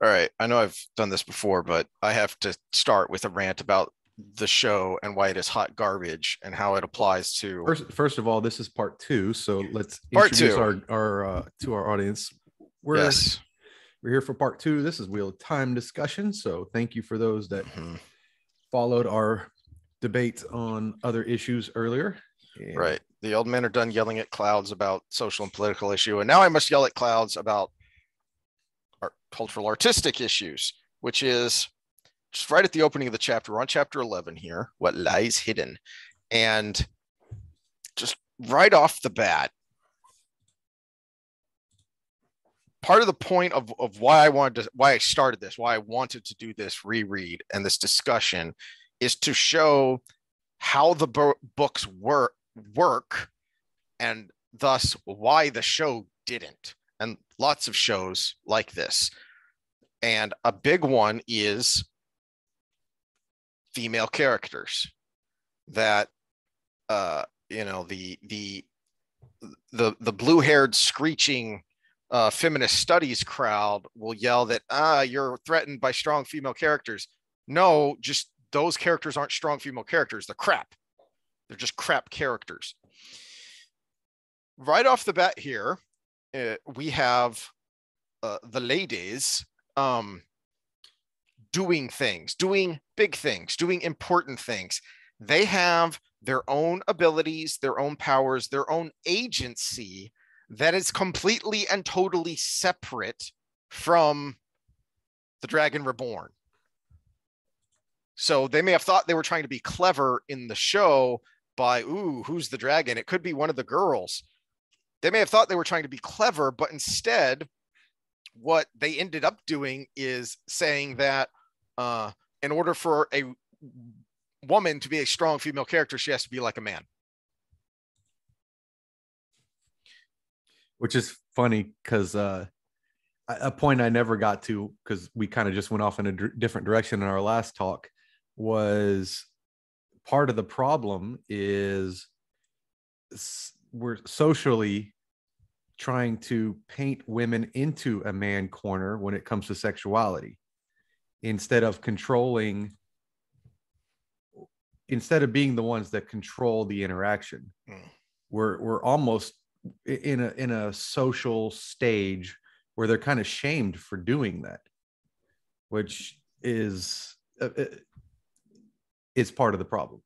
All right. I know I've done this before, but I have to start with a rant about the show and why it is hot garbage and how it applies to First of all, this is part two, so let's part introduce two. our to our audience. We're Yes. we're here for part two. This is Wheel of Time discussion. So thank you for those that Mhm. followed our debate on other issues earlier. And Right. The old men are done yelling at clouds about social and political issue, and now I must yell at clouds about cultural artistic issues, which is just right at the opening of the chapter. We're on chapter 11 here. What lies hidden, and just right off the bat, part of the point of why I started this, why I wanted to do this reread and this discussion is to show how the books work and thus why the show didn't. And lots of shows like this. And a big one is female characters that the blue-haired screeching feminist studies crowd will yell that you're threatened by strong female characters. No, just those characters aren't strong female characters. They're crap. They're just crap characters. Right off the bat here, we have the ladies doing things, doing big things, doing important things. They have their own abilities, their own powers, their own agency that is completely and totally separate from the Dragon Reborn. So they may have thought they were trying to be clever in the show by, ooh, who's the dragon? It could be one of the girls. They may have thought they were trying to be clever, but instead, what they ended up doing is saying that in order for a woman to be a strong female character, she has to be like a man. which is funny because a point I never got to because we kind of just went off in a different direction in our last talk was part of the problem is we're socially trying to paint women into a man corner when it comes to sexuality instead of being the ones that control the interaction. We're almost in a social stage where they're kind of shamed for doing that, which is part of the problem.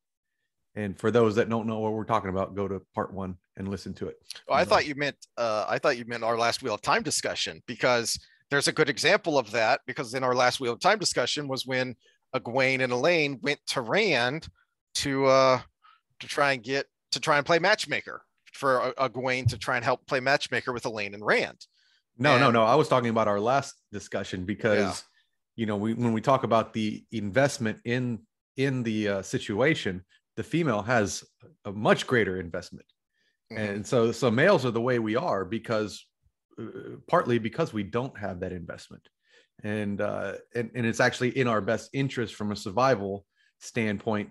And for those that don't know what we're talking about, go to part one and listen to it. Oh, I thought you meant our last Wheel of Time discussion, because there's a good example of that. Because in our last Wheel of Time discussion was when Egwene and Elaine went to Rand to try and play matchmaker, for Egwene to try and help play matchmaker with Elaine and Rand. No. I was talking about our last discussion because, when we talk about the investment in the situation, the female has a much greater investment. Mm-hmm. And so males are the way we are because partly because we don't have that investment. And it's actually in our best interest from a survival standpoint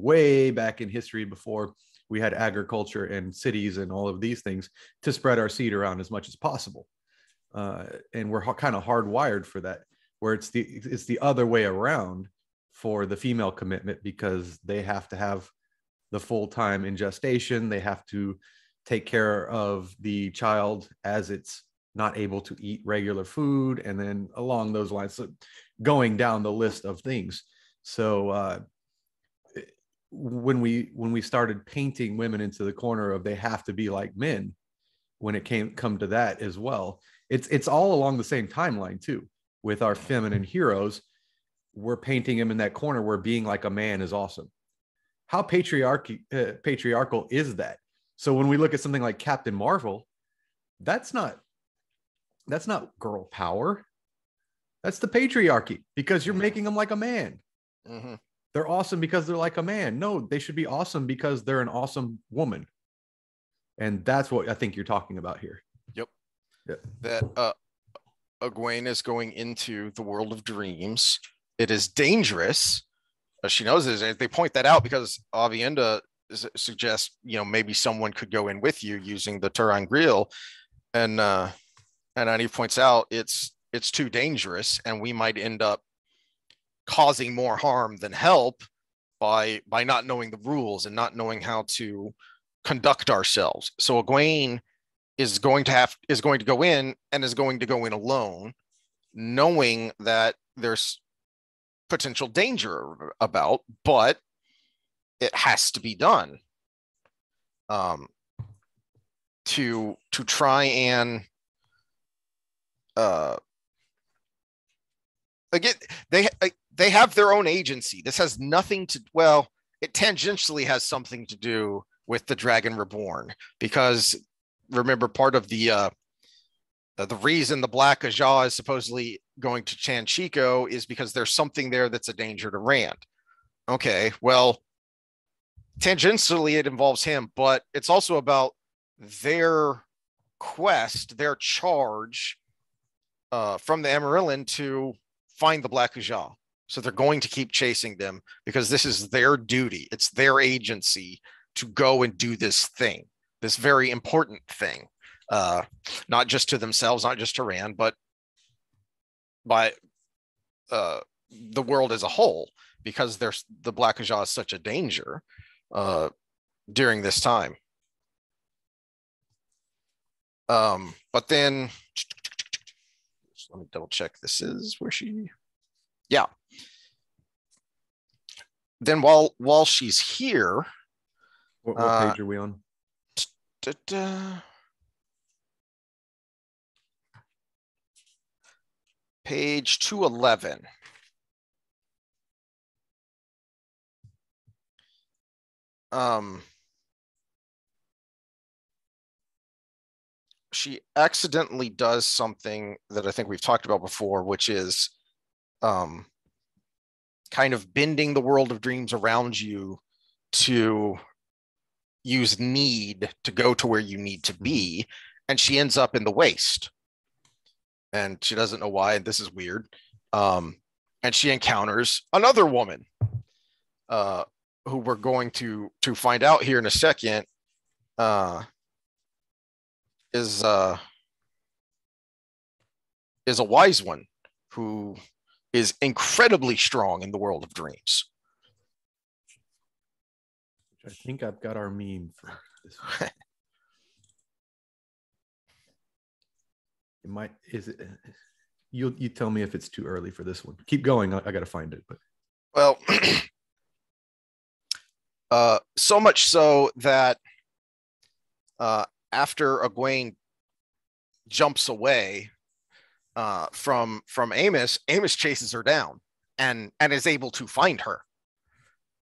way back in history before we had agriculture and cities and all of these things to spread our seed around as much as possible. And we're kind of hardwired for that, where it's the other way around for the female commitment, because they have to have the full time in gestation. They have to take care of the child as it's not able to eat regular food. And then along those lines, so going down the list of things. So when we started painting women into the corner of they have to be like men, when it come to that as well, it's all along the same timeline too. With our feminine heroes, we're painting them in that corner where being like a man is awesome. How patriarchal is that? So when we look at something like Captain Marvel, that's not girl power. That's the patriarchy, because you're making them like a man. Mm-hmm. They're awesome because they're like a man. No, they should be awesome because they're an awesome woman. And that's what I think you're talking about here. Yep. That Egwene is going into the world of dreams. It is dangerous. She knows it. They point that out because Avienda suggests, maybe someone could go in with you using the Turan Grill. And Ani points out it's too dangerous, and we might end up causing more harm than help by not knowing the rules and not knowing how to conduct ourselves. So Egwene is going to go in, and is going to go in alone, knowing that there's potential danger about, but it has to be done to try and again, they have their own agency. This has nothing to, well, it tangentially has something to do with the Dragon Reborn, because remember, part of the reason the Black Ajah is supposedly going to Chanchico is because there's something there that's a danger to Rand. Okay, well, tangentially it involves him, but it's also about their quest, their charge from the Amarillan to find the Black Ajah. So they're going to keep chasing them because this is their duty. It's their agency to go and do this thing, this very important thing, not just to themselves, not just to Rand, but by the world as a whole, because the Black Ajah is such a danger during this time. But then let me double check. This is where she, yeah. Then while she's here, what page are we on? Page 211. She accidentally does something that I think we've talked about before, which is kind of bending the world of dreams around you to use need to go to where you need to be. And she ends up in the waste. And she doesn't know why, and this is weird. And she encounters another woman who we're going to find out here in a second is a wise one who is incredibly strong in the world of dreams. I think I've got our meme for this one. It might, is it, you tell me if it's too early for this one. Keep going. I got to find it. But well, so much so that after Egwene jumps away from Amos chases her down and is able to find her,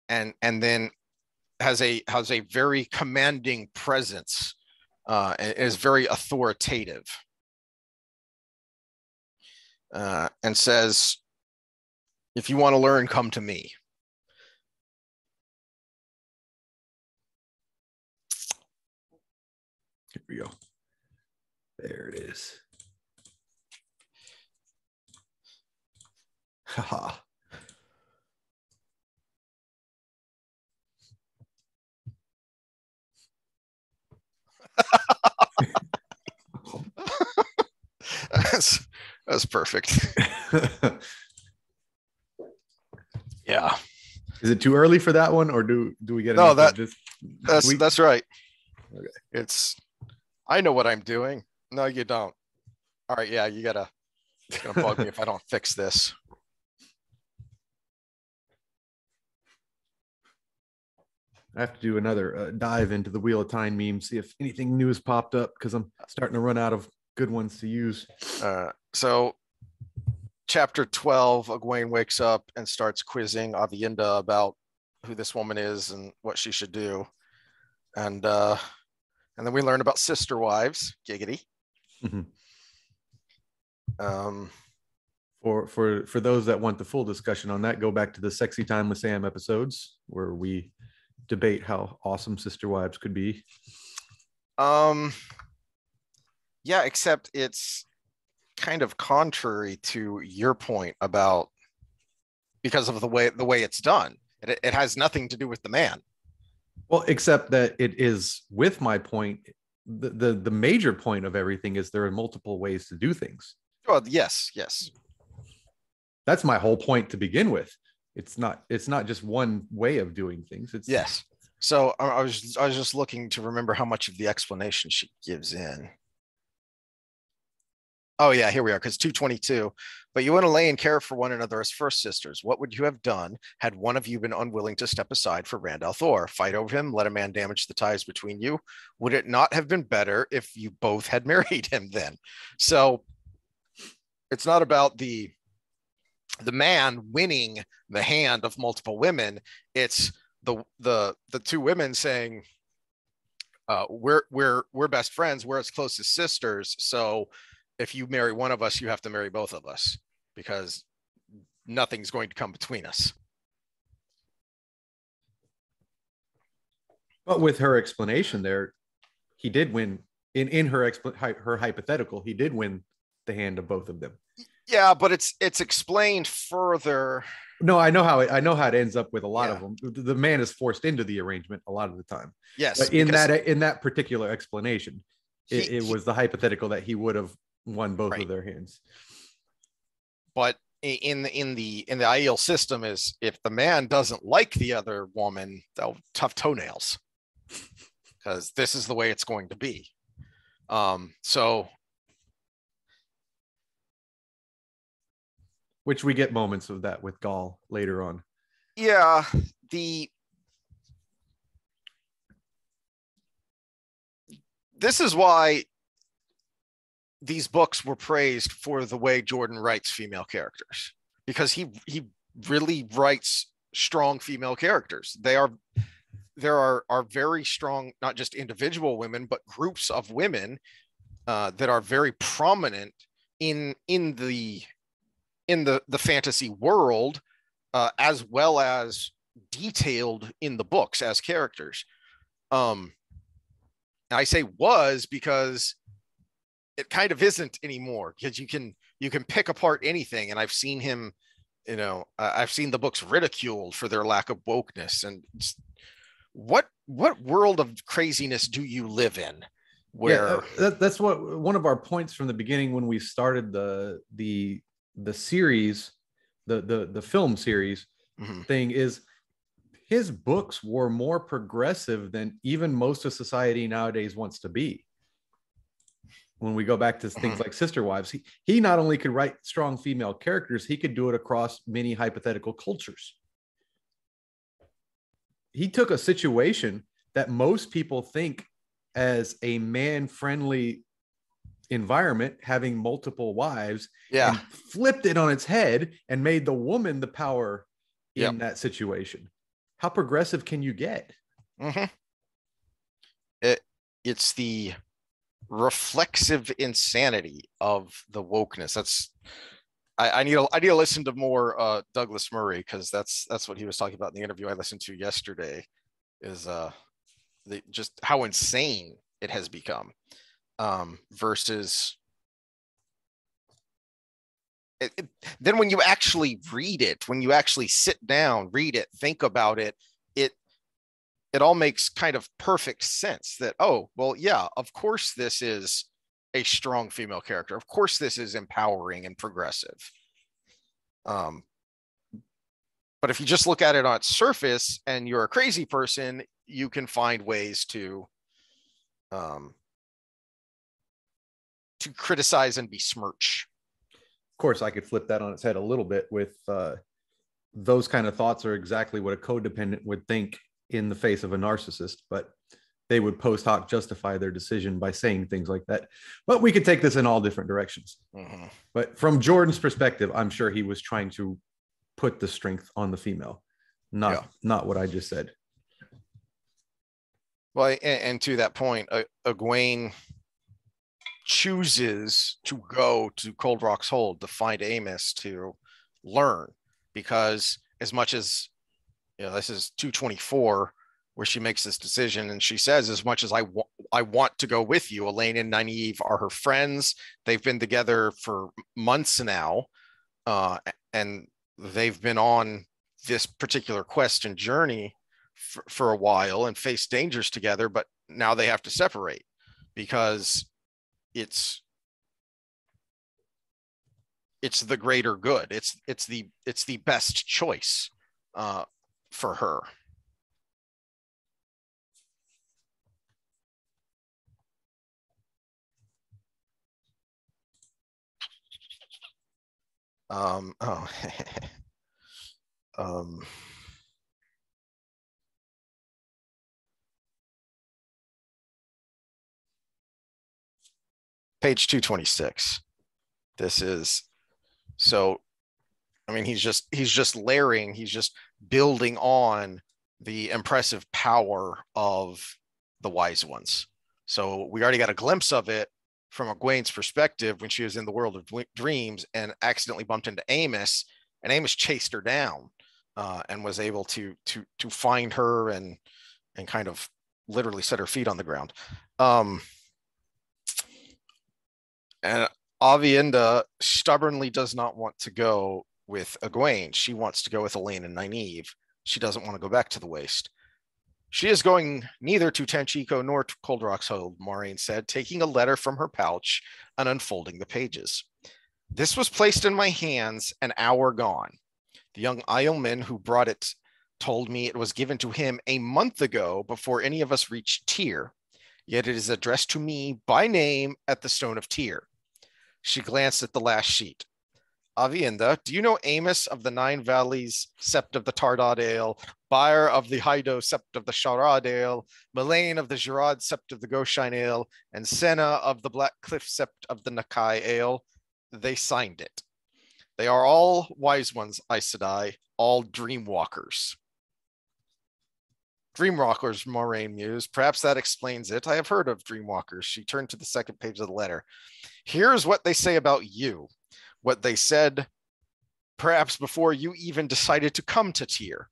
and then has a very commanding presence and is very authoritative, and says, "If you want to learn, come to me." Here we go. There it is. Haha. That's perfect. Yeah. Is it too early for that one, or do we get no? That's right. Okay. I know what I'm doing. No, you don't. All right, yeah, it's gonna bug me if I don't fix this. I have to do another dive into the Wheel of Time meme, see if anything new has popped up, because I'm starting to run out of good ones to use. So chapter 12, Egwene wakes up and starts quizzing Avienda about who this woman is and what she should do. And then we learn about sister wives, giggity. Mm-hmm. For those that want the full discussion on that, go back to the Sexy Time with Sam episodes where we debate how awesome sister wives could be. Yeah, except it's kind of contrary to your point about, because of the way it's done. It has nothing to do with the man. Well, except that it is with my point. The major point of everything is there are multiple ways to do things. Oh, yes. That's my whole point to begin with. It's not just one way of doing things. It's yes. So I was just looking to remember how much of the explanation she gives in. Oh yeah, here we are, because 222. But you want to lay and care for one another as first sisters. What would you have done had one of you been unwilling to step aside for Randall Thor? Fight over him, let a man damage the ties between you? Would it not have been better if you both had married him then? So it's not about the man winning the hand of multiple women. It's the two women saying, we're best friends, we're as close as sisters, so if you marry one of us, you have to marry both of us, because nothing's going to come between us. But with her explanation there, he did win in her hypothetical. He did win the hand of both of them. Yeah, but it's explained further. No, I know how it ends up with a lot of them. The man is forced into the arrangement a lot of the time. Yes, but in that particular explanation, it was the hypothetical that he would have won both of their hands. But in the Aiel system, is if the man doesn't like the other woman, they'll tough toenails, because this is the way it's going to be. So, which we get moments of that with Gaul later on. Yeah, this is why these books were praised for the way Jordan writes female characters, because he really writes strong female characters. There are very strong, not just individual women, but groups of women that are very prominent in the fantasy world, as well as detailed in the books as characters. I say was because it kind of isn't anymore, because you can pick apart anything. And I've seen him, I've seen the books ridiculed for their lack of wokeness. And what world of craziness do you live in? Where that's what one of our points from the beginning when we started the series, the film series thing is, his books were more progressive than even most of society nowadays wants to be. When we go back to things like Sister Wives, he not only could write strong female characters, he could do it across many hypothetical cultures. He took a situation that most people think as a man-friendly environment, having multiple wives, and flipped it on its head and made the woman the power in that situation. How progressive can you get? It's the reflexive insanity of the wokeness. That's I need to listen to more Douglas Murray, because that's what he was talking about in the interview I listened to yesterday, is just how insane it has become, versus then when you actually read it, when you actually sit down, read it, think about it, it all makes kind of perfect sense that, oh, well, yeah, of course this is a strong female character. Of course this is empowering and progressive. But if you just look at it on its surface and you're a crazy person, you can find ways to criticize and besmirch. Of course, I could flip that on its head a little bit with those kind of thoughts are exactly what a codependent would think in the face of a narcissist, but they would post hoc justify their decision by saying things like that. But we could take this in all different directions. But from Jordan's perspective, I'm sure he was trying to put the strength on the female, not what I just said. Well, and to that point, Egwene chooses to go to Cold Rock's Hold to find Amos to learn, because as much as this is 224 where she makes this decision, and she says, as much as I want to go with you, Elaine and Nynaeve are her friends. They've been together for months now, and they've been on this particular quest and journey for a while and faced dangers together, but now they have to separate because it's it's the greater good. It's the best choice for her. Oh. Page 226. This is so. I mean, he's just layering. He's just building on the impressive power of the wise ones. So we already got a glimpse of it from Egwene's perspective when she was in the world of dreams and accidentally bumped into Amos, and Amos chased her down and was able to find her and kind of literally set her feet on the ground. And Aviendha stubbornly does not want to go with Egwene. She wants to go with Elaine and Nynaeve. She doesn't want to go back to the Waste. She is going neither to Tanchico nor to Cold Rock's Hold, Moiraine said, taking a letter from her pouch and unfolding the pages. This was placed in my hands an hour gone. The young Aielman who brought it told me it was given to him a month ago before any of us reached Tyr. Yet it is addressed to me by name at the Stone of Tyr. She glanced at the last sheet. Aviendha, do you know Amos of the Nine Valleys, Sept of the Tardod Ale, Bayer of the Hydo, Sept of the Sharad Ale, Melaine of the Girard, Sept of the Goshine Ale, and Senna of the Black Cliff, Sept of the Nakai Ale? They signed it. They are all wise ones, Aes Sedai, all dreamwalkers. Dreamwalkers, Moiraine mused. Perhaps that explains it. I have heard of dreamwalkers. She turned to the second page of the letter. Here's what they say about you. What they said, perhaps before you even decided to come to Tyr.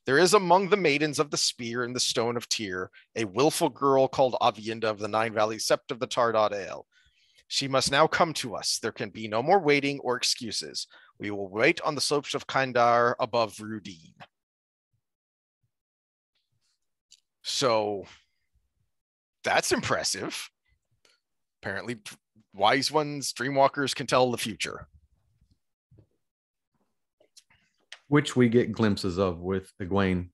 There is among the maidens of the spear and the stone of Tyr a willful girl called Aviendha of the Nine Valleys, Sept of the Tardod Ale. She must now come to us. There can be no more waiting or excuses. We will wait on the slopes of Kandar above Rhuidean. So that's impressive. Apparently, wise ones, dreamwalkers can tell the future. Which we get glimpses of with Egwene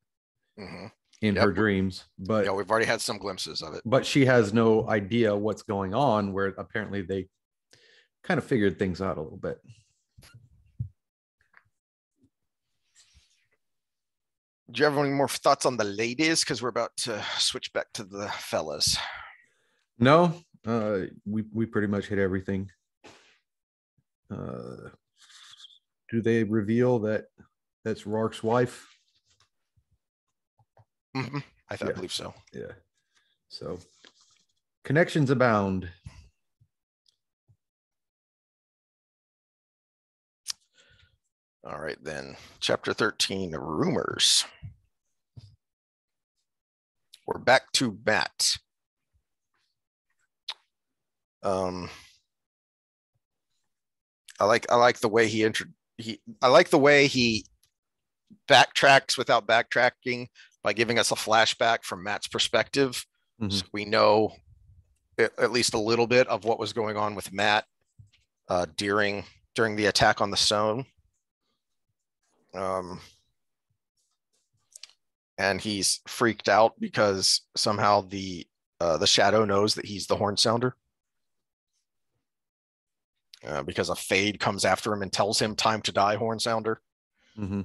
in her dreams. But yeah, we've already had some glimpses of it. But she has no idea what's going on, where apparently they kind of figured things out a little bit. Do you have any more thoughts on the ladies? Because we're about to switch back to the fellas. No, we pretty much hit everything. Do they reveal that that's Rark's wife? Mm-hmm. I believe so. Yeah. So connections abound. All right, then. Chapter 13, Rumors. We're back to Matt. I like the way I like the way he backtracks without backtracking by giving us a flashback from Matt's perspective. Mm-hmm. So we know at least a little bit of what was going on with Matt during the attack on the stone. And he's freaked out because somehow the shadow knows that he's the horn sounder. Because a Fade comes after him and tells him time to die, horn sounder. Mm-hmm.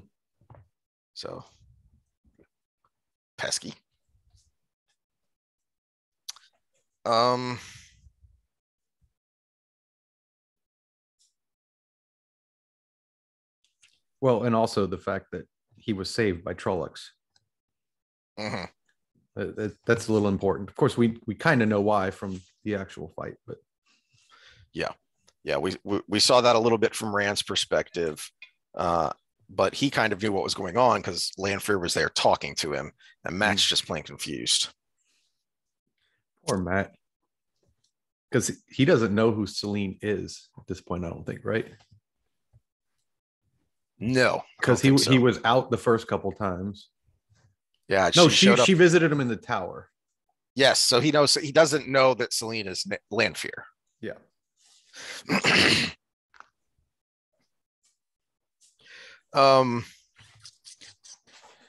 So pesky. Well, and also the fact that he was saved by Trollocs. Mm-hmm. That's a little important. Of course, we kind of know why from the actual fight, but yeah, we saw that a little bit from Rand's perspective, but he kind of knew what was going on because Lanfear was there talking to him, and Matt's just plain confused. Poor Matt, because he doesn't know who Selene is at this point. I don't think, right? No, because he was out the first couple times. Yeah, no, she visited him in the tower. Yes, so he doesn't know that Selene is Lanfear. Yeah.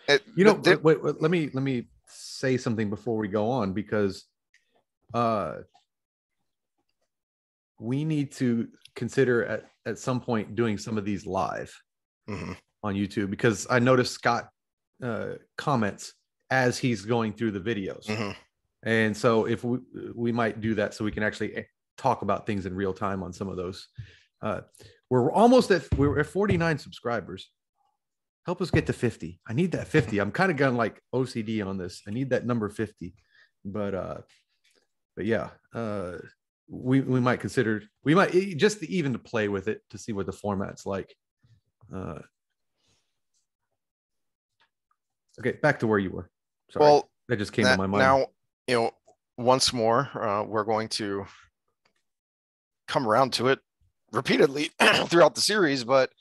Wait, let me say something before we go on, because we need to consider at some point doing some of these live on YouTube, because I noticed Scott comments as he's going through the videos. And so if we might do that, so we can actually talk about things in real time on some of those. We're at 49 subscribers. Help us get to 50. I need that 50. I'm kind of going like OCD on this. I need that number 50. But yeah, we might consider, just even to play with it to see what the format's like. Okay, back to where you were. Sorry, well, that just came to my mind. Now, once more, we're going to come around to it repeatedly throughout the series, but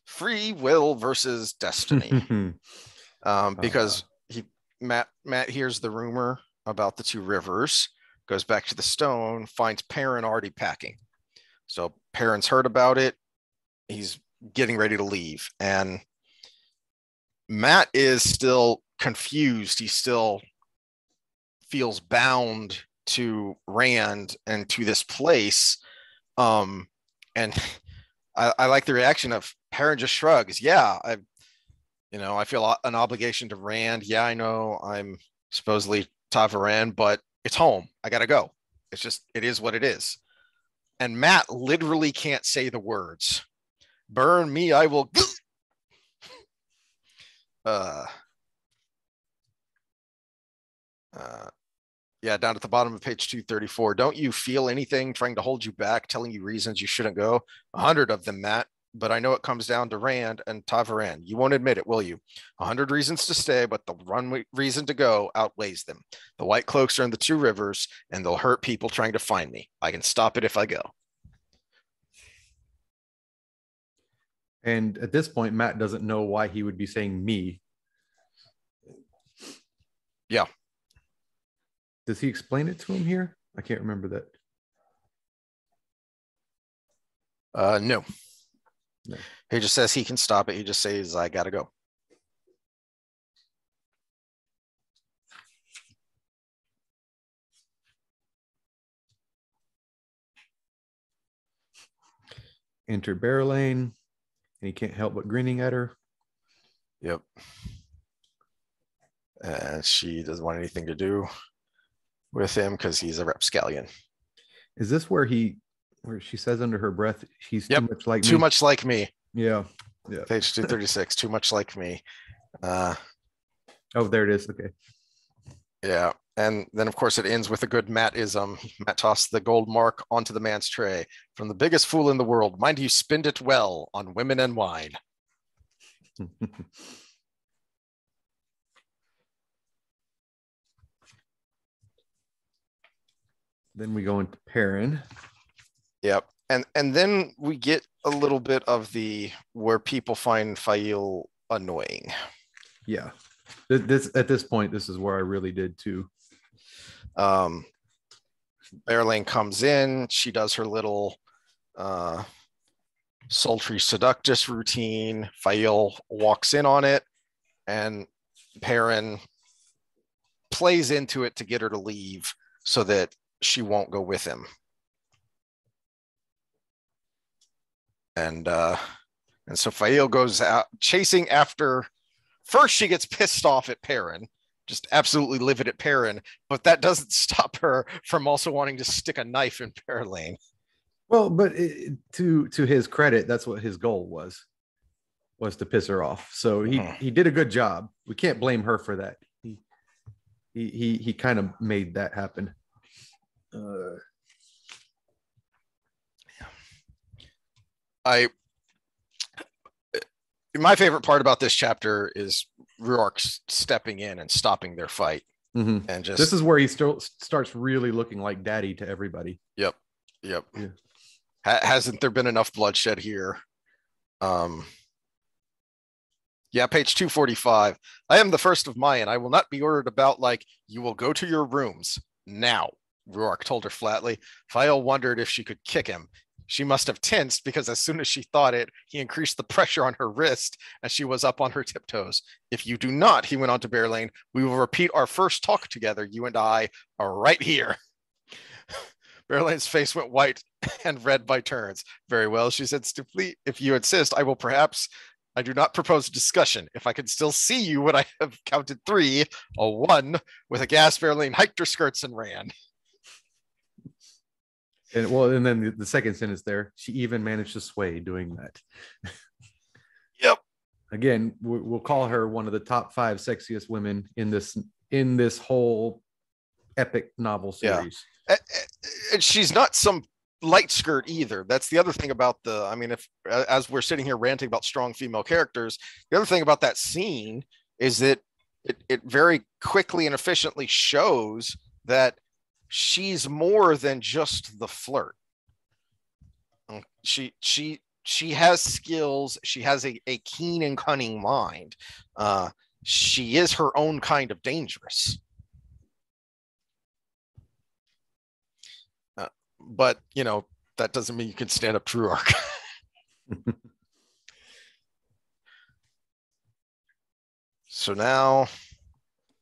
free will versus destiny. Because Matt hears the rumor about the two rivers, goes back to the stone, finds Perrin already packing. So Perrin's heard about it. He's getting ready to leave. And Matt is still confused. He still feels bound to Rand and to this place. And I like the reaction of Perrin just shrugs. Yeah, I feel an obligation to Rand. Yeah, I know I'm supposedly Ta'Veren, but it's home. I gotta go. It is what it is. And Matt literally can't say the words. Burn me, I will. Yeah, down at the bottom of page 234. Don't you feel anything trying to hold you back, telling you reasons you shouldn't go? 100 of them, Matt. But I know it comes down to Rand and Ta'Veren. You won't admit it, will you? 100 reasons to stay, but the one reason to go outweighs them. The White Cloaks are in the two rivers, and they'll hurt people trying to find me. I can stop it if I go. And at this point, Matt doesn't know why he would be saying me. Yeah. Does he explain it to him here? I can't remember that. No. He just says he can stop it. He just says, I gotta go. Enter Barrelane, and he can't help but grinning at her. Yep. And she doesn't want anything to do with him because he's a rapscallion. Is this where she says under her breath, he's too much like me? Too much like me. Yeah. Page 236, too much like me. Oh, there it is. Okay. Yeah. And then, of course, it ends with a good Matt-ism. Matt tossed the gold mark onto the man's tray. From the biggest fool in the world, mind you spend it well on women and wine. Then we go into Perrin. Yep. And then we get a little bit of where people find Aiel annoying. Yeah. At this point, this is where I really did too. Barrelane comes in. She does her little sultry seductress routine. Aiel walks in on it, and Perrin plays into it to get her to leave so that she won't go with him. And so Aiel goes out chasing after. First, she gets pissed off at Perrin, just absolutely livid at Perrin, but that doesn't stop her from also wanting to stick a knife in Barrelane. Well, but to his credit, that's what his goal was to piss her off. So he did a good job. We can't blame her for that. He kind of made that happen. My favorite part about this chapter is Rhuarc stepping in and stopping their fight. Mm-hmm. And this is where he starts really looking like daddy to everybody. Yep. Yeah. Hasn't there been enough bloodshed here? Yeah, page 245. I am the first of Mayan. I will not be ordered about like, you will go to your rooms now, Rhuarc told her flatly. Aiel wondered if she could kick him. She must have tensed because as soon as she thought it, he increased the pressure on her wrist as she was up on her tiptoes. If you do not, he went on to Bearlane, we will repeat our first talk together. You and I are right here. Bearlane's face went white and red by turns. Very well, she said stiffly. If you insist, I will perhaps. I do not propose a discussion. If I can still see you when I have counted 3, a 1, with a gasp, Bearlane hiked her skirts and ran. And then the second sentence there, she even managed to sway doing that. Yep. Again, we'll call her one of the top 5 sexiest women in this whole epic novel series. Yeah. And she's not some light skirt either. That's the other thing about if as we're sitting here ranting about strong female characters, the other thing about that scene is that it very quickly and efficiently shows that she's more than just the flirt. She has skills. She has a keen and cunning mind. She is her own kind of dangerous. But, that doesn't mean you can stand up to Rhuarc. So now,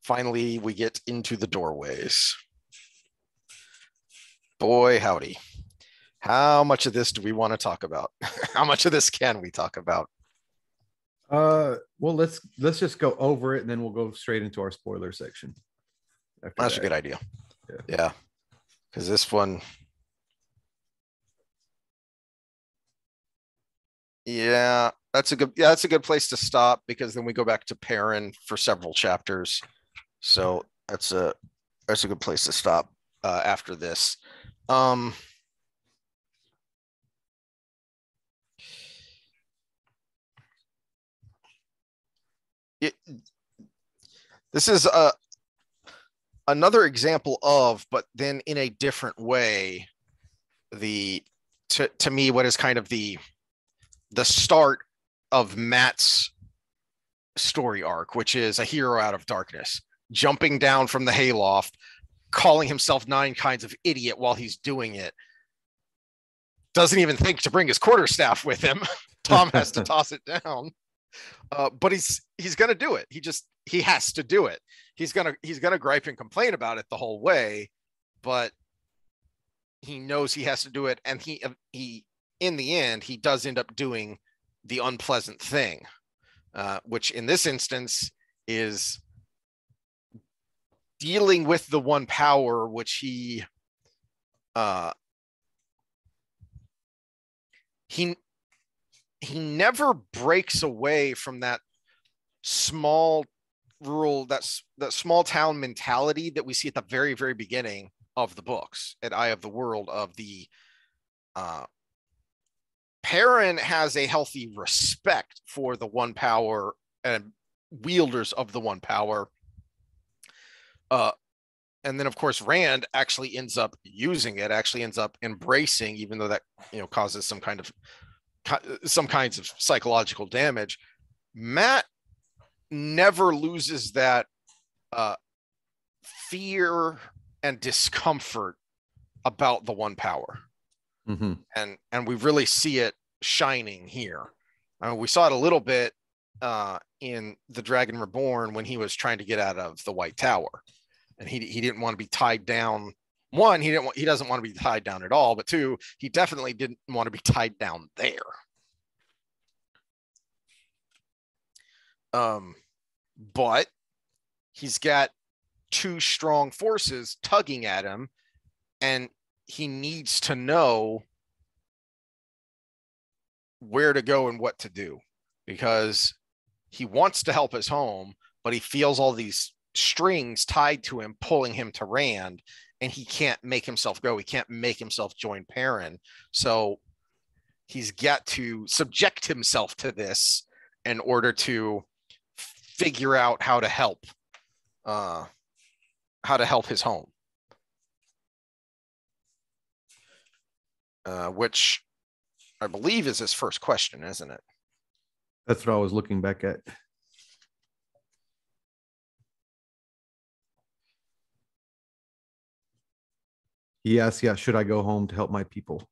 finally, we get into the doorways. Boy, howdy. How much of this do we want to talk about? How much of this can we talk about? Well, let's just go over it, and then we'll go straight into our spoiler section. That's a good idea. Yeah. Because this one... Yeah, that's a good place to stop, because then we go back to Perrin for several chapters. So that's a good place to stop after this. This is another example of, but then in a different way, to me, what is kind of the start of Matt's story arc, which is a hero out of darkness, jumping down from the hayloft, calling himself 9 kinds of idiot while he's doing it. Doesn't even think to bring his quarterstaff with him. Tom has to toss it down. But he's gonna do it. He has to do it. He's gonna gripe and complain about it the whole way, but he knows he has to do it, and he in the end, he does end up doing the unpleasant thing, which in this instance is dealing with the one power, which he never breaks away from that small rural, that small town mentality that we see at the very, very beginning of the books at Eye of the World. Of the Perrin has a healthy respect for the one power and wielders of the one power. And then, of course, Rand actually ends up using it, actually ends up embracing, even though that causes some kinds of psychological damage. Matt never loses that fear and discomfort about the one power. Mm-hmm. And we really see it shining here. I mean, we saw it a little bit in The Dragon Reborn when he was trying to get out of the White Tower, and he didn't want to be tied down. One, he doesn't want to be tied down at all, but 2, he definitely didn't want to be tied down there. But he's got 2 strong forces tugging at him, and he needs to know where to go and what to do, because he wants to help his home, but he feels all these strings tied to him, pulling him to Rand, and he can't make himself go. He can't make himself join Perrin. So he's got to subject himself to this in order to figure out how to help his home. Which I believe is his first question, isn't it? That's what I was looking back at. He asks, should I go home to help my people?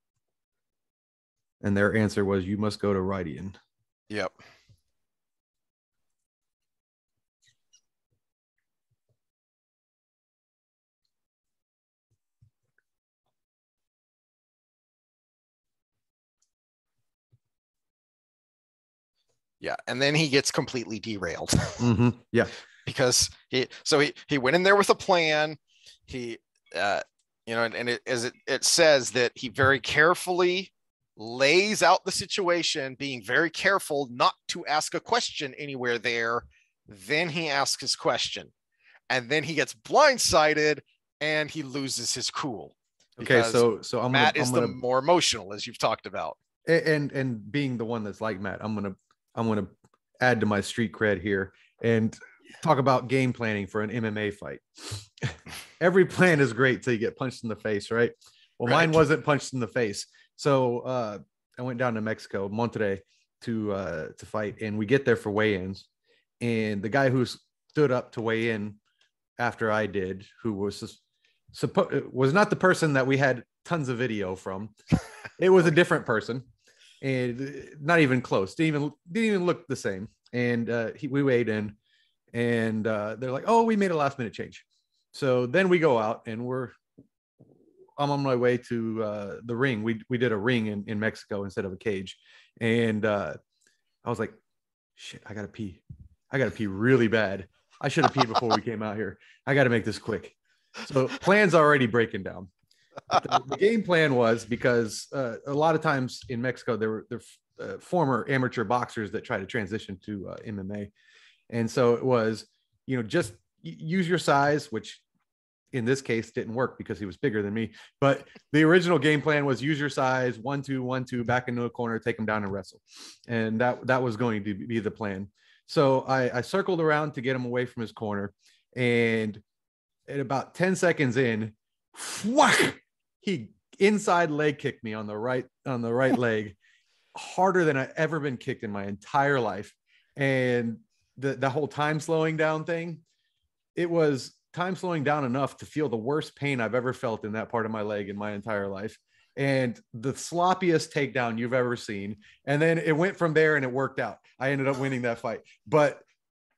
And their answer was, you must go to Rhuidean. Yep. Yeah, and then he gets completely derailed. Mm-hmm. Yeah, because he went in there with a plan. He and it says that he very carefully lays out the situation, being very careful not to ask a question anywhere there. Then he asks his question, and then he gets blindsided and he loses his cool. Okay, so Matt is the more emotional, as you've talked about, and being the one that's like Matt, I'm gonna add to my street cred here and talk about game planning for an MMA fight. Every plan is great till you get punched in the face, right? Well, mine wasn't punched in the face. So I went down to Mexico, Monterrey, to fight, and we get there for weigh-ins, and the guy who stood up to weigh in after I did, who was not the person that we had tons of video from. It was a different person, and not even close. Didn't even look the same. And we weighed in, and they're like, "Oh, we made a last minute change." So then we go out, and I'm on my way to the ring. We did a ring in Mexico instead of a cage, and I was like, "Shit, I gotta pee. I gotta pee really bad. I should have peed before we came out here. I got to make this quick." So plan's already breaking down. The game plan was, because a lot of times in Mexico, there were former amateur boxers that try to transition to MMA. And so it was, just use your size, which in this case didn't work because he was bigger than me. But the original game plan was use your size, 1-2, 1-2, back into a corner, take him down and wrestle. And that was going to be the plan. So I circled around to get him away from his corner. And at about 10 seconds in, whack, he inside leg kicked me on the right leg, harder than I've ever been kicked in my entire life. And the whole time slowing down thing, it was time slowing down enough to feel the worst pain I've ever felt in that part of my leg in my entire life. And the sloppiest takedown you've ever seen. And then it went from there and it worked out. I ended up winning that fight. But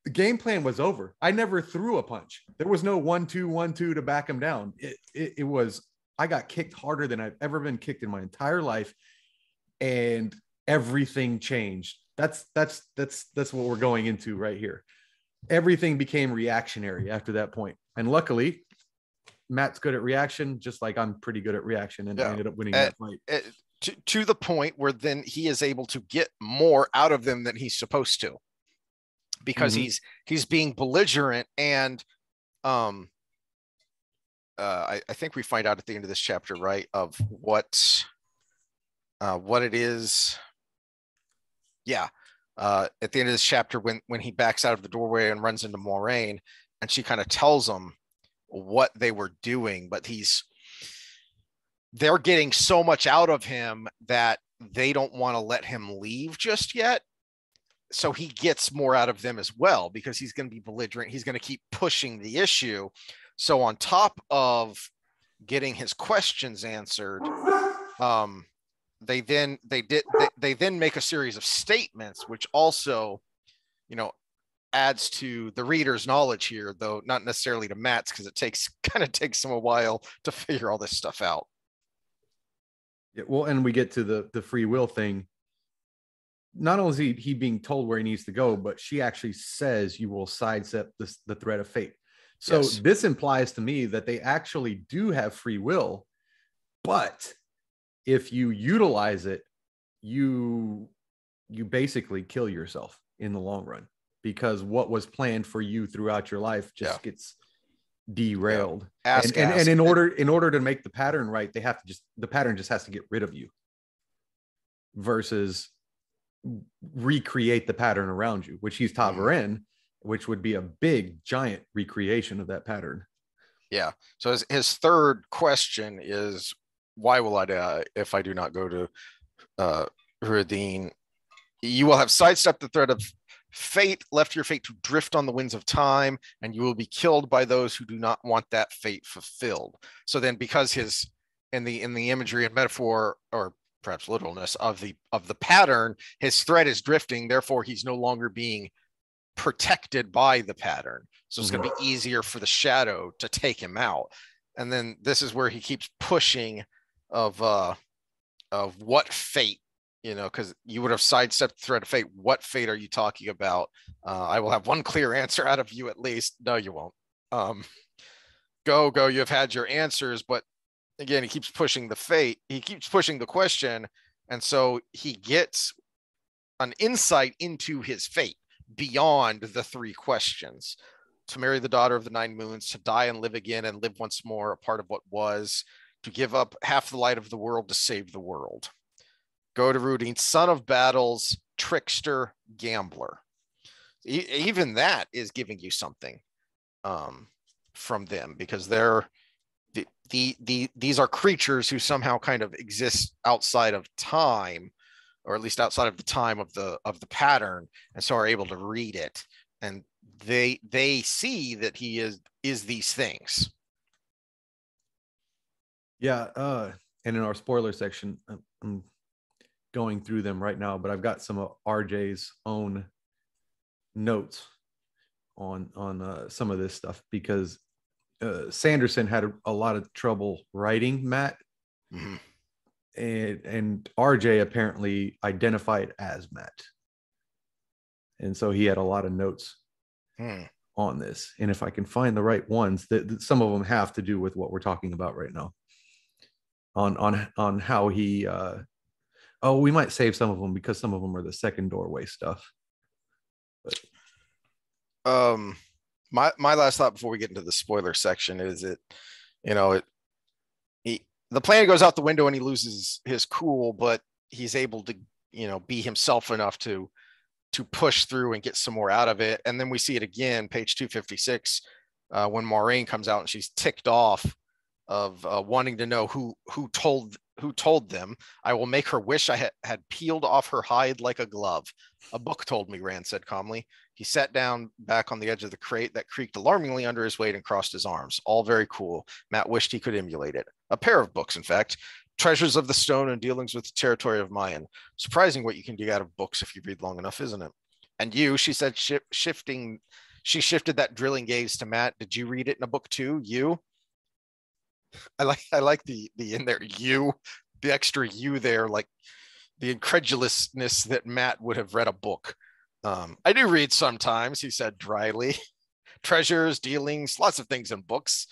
the game plan was over. I never threw a punch. There was no 1-2, 1-2 to back him down. It was, I got kicked harder than I've ever been kicked in my entire life. And everything changed. That's what we're going into right here. Everything became reactionary after that point. And luckily, Matt's good at reaction, just like I'm pretty good at reaction, and I ended up winning that fight. To the point where then he is able to get more out of them than he's supposed to, because he's being belligerent. And I think we find out at the end of this chapter, right, of what it is. Yeah. At the end of this chapter, when he backs out of the doorway and runs into Moraine, and she kind of tells him what they were doing, but they're getting so much out of him that they don't want to let him leave just yet. So he gets more out of them as well, because he's going to be belligerent. He's going to keep pushing the issue. So on top of getting his questions answered, they then make a series of statements, which also, adds to the reader's knowledge here, though not necessarily to Matt's, because it takes him a while to figure all this stuff out. Yeah, well, and we get to the free will thing. Not only is he being told where he needs to go, but she actually says you will sidestep the threat of fate. So yes, this implies to me that they actually do have free will, but if you utilize it, you basically kill yourself in the long run, because what was planned for you throughout your life just gets derailed. And in order to make the pattern right, the pattern just has to get rid of you, versus recreate the pattern around you, which he's Tavaren, which would be a big giant recreation of that pattern. Yeah. So his third question is, why will I die if I do not go to Rhuidean? You will have sidestepped the threat of fate, left your fate to drift on the winds of time, and you will be killed by those who do not want that fate fulfilled. So then, because in the imagery and metaphor, or perhaps literalness of the pattern. His thread is drifting, therefore he's no longer being protected by the pattern. So it's going to be easier for the shadow to take him out. And then this is where he keeps pushing of what fate, because you would have sidestepped the thread of fate. What fate are you talking about? I will have one clear answer out of you at least. No, you won't. Go. You have had your answers, but again, he keeps pushing the fate. He keeps pushing the question. And so he gets an insight into his fate beyond the 3 questions: to marry the daughter of the 9 moons, to die and live again and live once more, a part of what was, to give up half the light of the world to save the world. Go to Rhuidean, son of battles, trickster, gambler. Even that is giving you something from them, because these are creatures who somehow kind of exist outside of time, or at least outside of the time of the pattern, and so are able to read it, and they see that he is these things. Yeah, and in our spoiler section, I'm going through them right now, but I've got some of RJ's own notes on some of this stuff, because Sanderson had a lot of trouble writing Matt, and RJ apparently identified as Matt, and so he had a lot of notes on this. And if I can find the right ones, that some of them have to do with what we're talking about right now, on how he we might save some of them, because some of them are the second doorway stuff. But my last thought before we get into the spoiler section is the plan goes out the window and he loses his cool, but he's able to be himself enough to push through and get some more out of it. And then we see it again, page 256, when Moiraine comes out and she's ticked off of wanting to know who told them. I will make her wish I had peeled off her hide like a glove. A book told me, Rand said calmly. He sat down back on the edge of the crate that creaked alarmingly under his weight and crossed his arms. All very cool. Matt wished he could emulate it. A pair of books, in fact. Treasures of the Stone and Dealings with the Territory of Mayan. Surprising what you can dig out of books if you read long enough, isn't it? And you, she said, she shifted that drilling gaze to Matt. Did you read it in a book too? You? I like the in there, you, the extra you there, like the incredulousness that Matt would have read a book. I do read sometimes, he said dryly. Treasures, dealings, lots of things in books.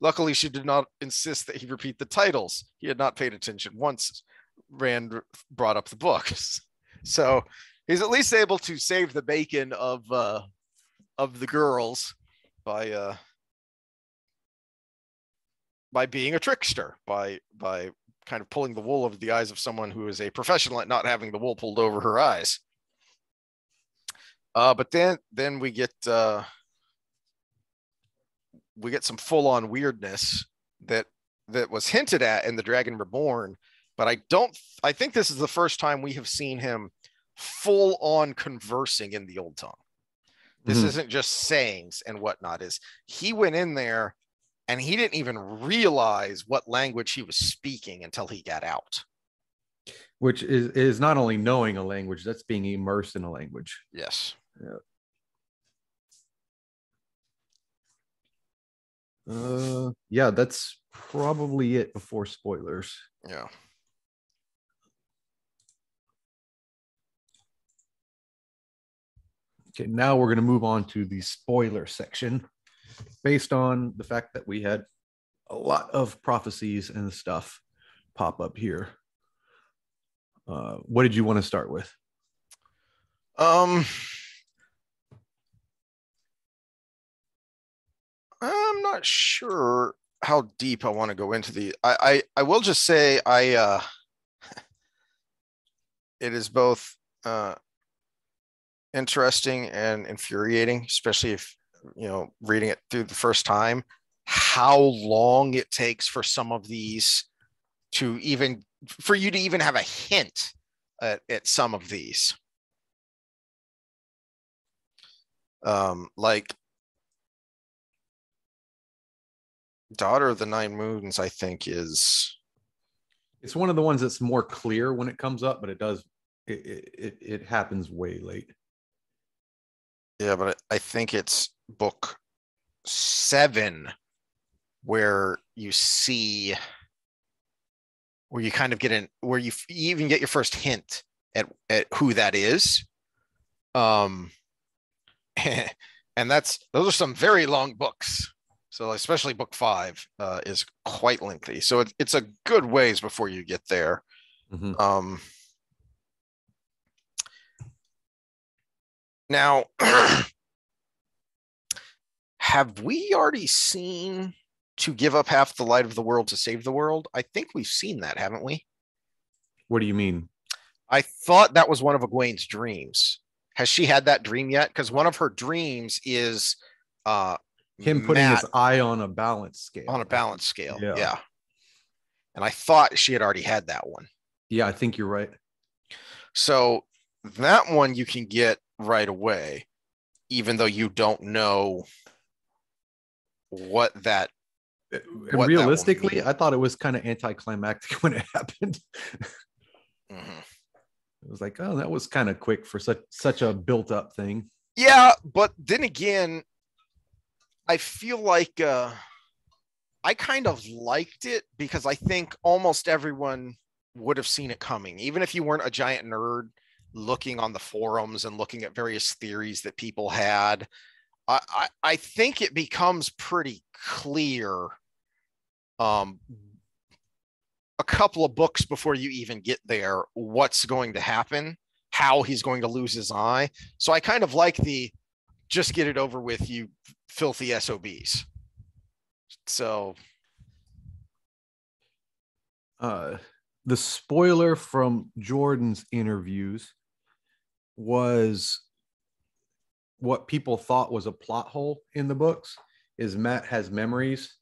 Luckily, she did not insist that he repeat the titles. He had not paid attention once Rand brought up the books. So he's at least able to save the bacon of the girls by being a trickster, by kind of pulling the wool over the eyes of someone who is a professional at not having the wool pulled over her eyes. But then we get some full-on weirdness that was hinted at in The Dragon Reborn, but I think this is the first time we have seen him full-on conversing in the old tongue. This isn't just sayings and whatnot. Is he went in there and he didn't even realize what language he was speaking until he got out. Which is not only knowing a language, that's being immersed in a language. Yes. Yeah, that's probably it before spoilers. Yeah. Okay, now we're going to move on to the spoiler section, based on the fact that we had a lot of prophecies and stuff pop up here. What did you want to start with? I'm not sure how deep I want to go into the. I will just say it is both interesting and infuriating, especially if reading it through the first time, how long it takes for some of these for you to even have a hint at some of these. Like Daughter of the Nine Moons, I think is It's one of the ones that's more clear when it comes up, but it happens way late. Yeah, but I think it's book 7 where you see, where you kind of get in, where you even get your first hint at who that is. And those are some very long books. So especially book 5 is quite lengthy. So it's a good ways before you get there. Mm-hmm. Now, have we already seen to give up half the light of the world to save the world? I think we've seen that, haven't we? What do you mean? I thought that was one of Egwene's dreams. Has she had that dream yet? Because one of her dreams is him putting his eye on a balance scale. On a balance scale, yeah. And I thought she had already had that one. Yeah, I think you're right. So that one you can get right away, even though you don't know what that. And realistically, I thought it was kind of anticlimactic when it happened. Mm-hmm. It was like, oh, that was kind of quick for such a built-up thing. Yeah, but then again, I feel like I kind of liked it because I think almost everyone would have seen it coming, even if you weren't a giant nerd looking on the forums and looking at various theories that people had. I think it becomes pretty clear a couple of books before you even get there what's going to happen, how he's going to lose his eye. So I kind of like the just get it over with, you filthy SOBs. So the spoiler from Jordan's interviews was what people thought was a plot hole in the books is Matt has memories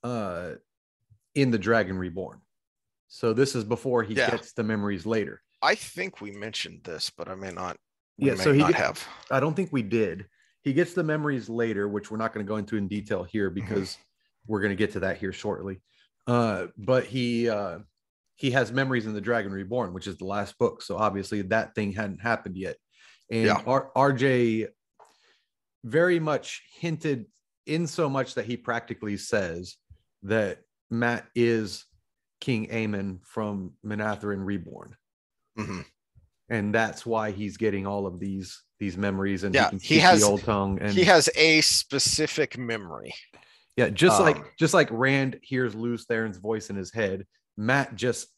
in the Dragon Reborn. So this is before he gets the memories later. I think we mentioned this, but I may not. Have. I don't think we did. He gets the memories later, which we're not going to go into in detail here because we're going to get to that here shortly. But he has memories in the Dragon Reborn, which is the last book. So obviously that thing hadn't happened yet. And RJ very much hinted in so much that he practically says that Matt is King Aemon from Manatharin Reborn. Mm-hmm. And that's why he's getting all of these memories, and he has the old tongue, and he has a specific memory. Yeah, just like Rand hears Lews Theron's voice in his head, Matt just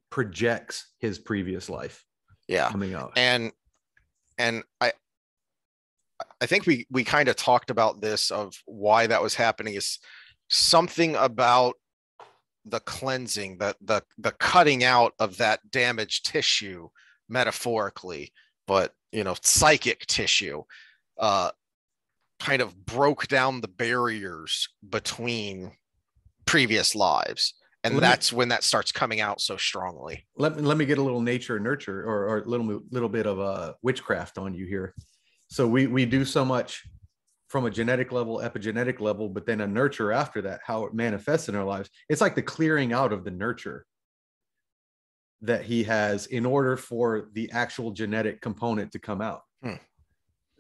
projects his previous life. Yeah, coming out. And I think we kind of talked about this of why that was happening is something about the cleansing, the cutting out of that damaged tissue, metaphorically, but psychic tissue, kind of broke down the barriers between previous lives, and that's when that starts coming out so strongly. Let me get a little nature nurture or a little bit of witchcraft on you here. So we do so much from a genetic level, epigenetic level, but then a nurture after that, how it manifests in our lives. It's like the clearing out of the nurture that he has in order for the actual genetic component to come out.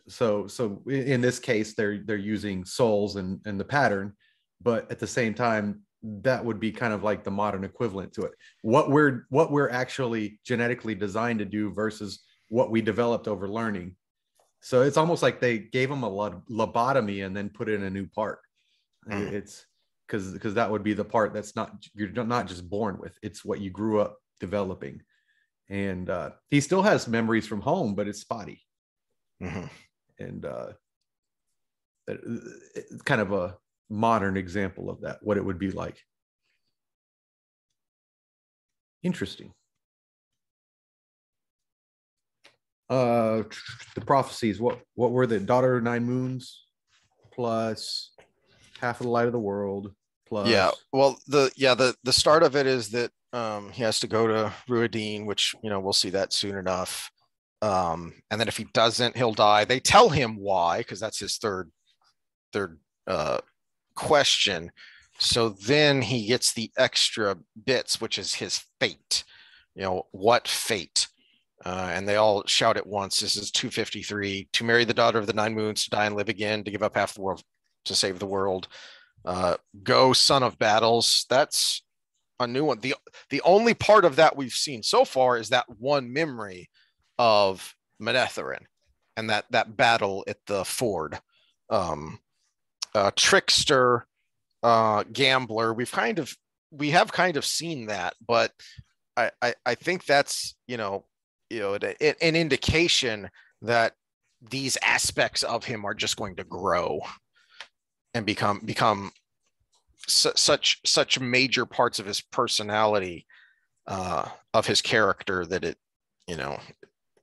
So in this case, they're using souls and the pattern, but at the same time, that would be kind of like the modern equivalent to it. What we're actually genetically designed to do versus what we developed over learning. So it's almost like they gave him a lobotomy and then put in a new part. It's because that would be the part that's you're not just born with. It's what you grew up developing. And he still has memories from home, but it's spotty. Mm-hmm. And it's kind of a modern example of that, what it would be like. Interesting. The prophecies, what were the daughter of 9 moons plus half of the light of the world plus the start of it is that he has to go to Rhuidean, which we'll see that soon enough, and then if he doesn't, he'll die. They tell him why, because that's his third question, So then he gets the extra bits, which is his fate. What fate? And they all shout at once. This is 253. To marry the daughter of the nine moons, to die and live again, to give up half the world to save the world. Go, son of battles. That's a new one. The only part of that we've seen so far is that one memory of Menetherin and that battle at the ford. Trickster, gambler. We have kind of seen that, but I think that's an indication that these aspects of him are just going to grow and become such major parts of his personality, of his character, that it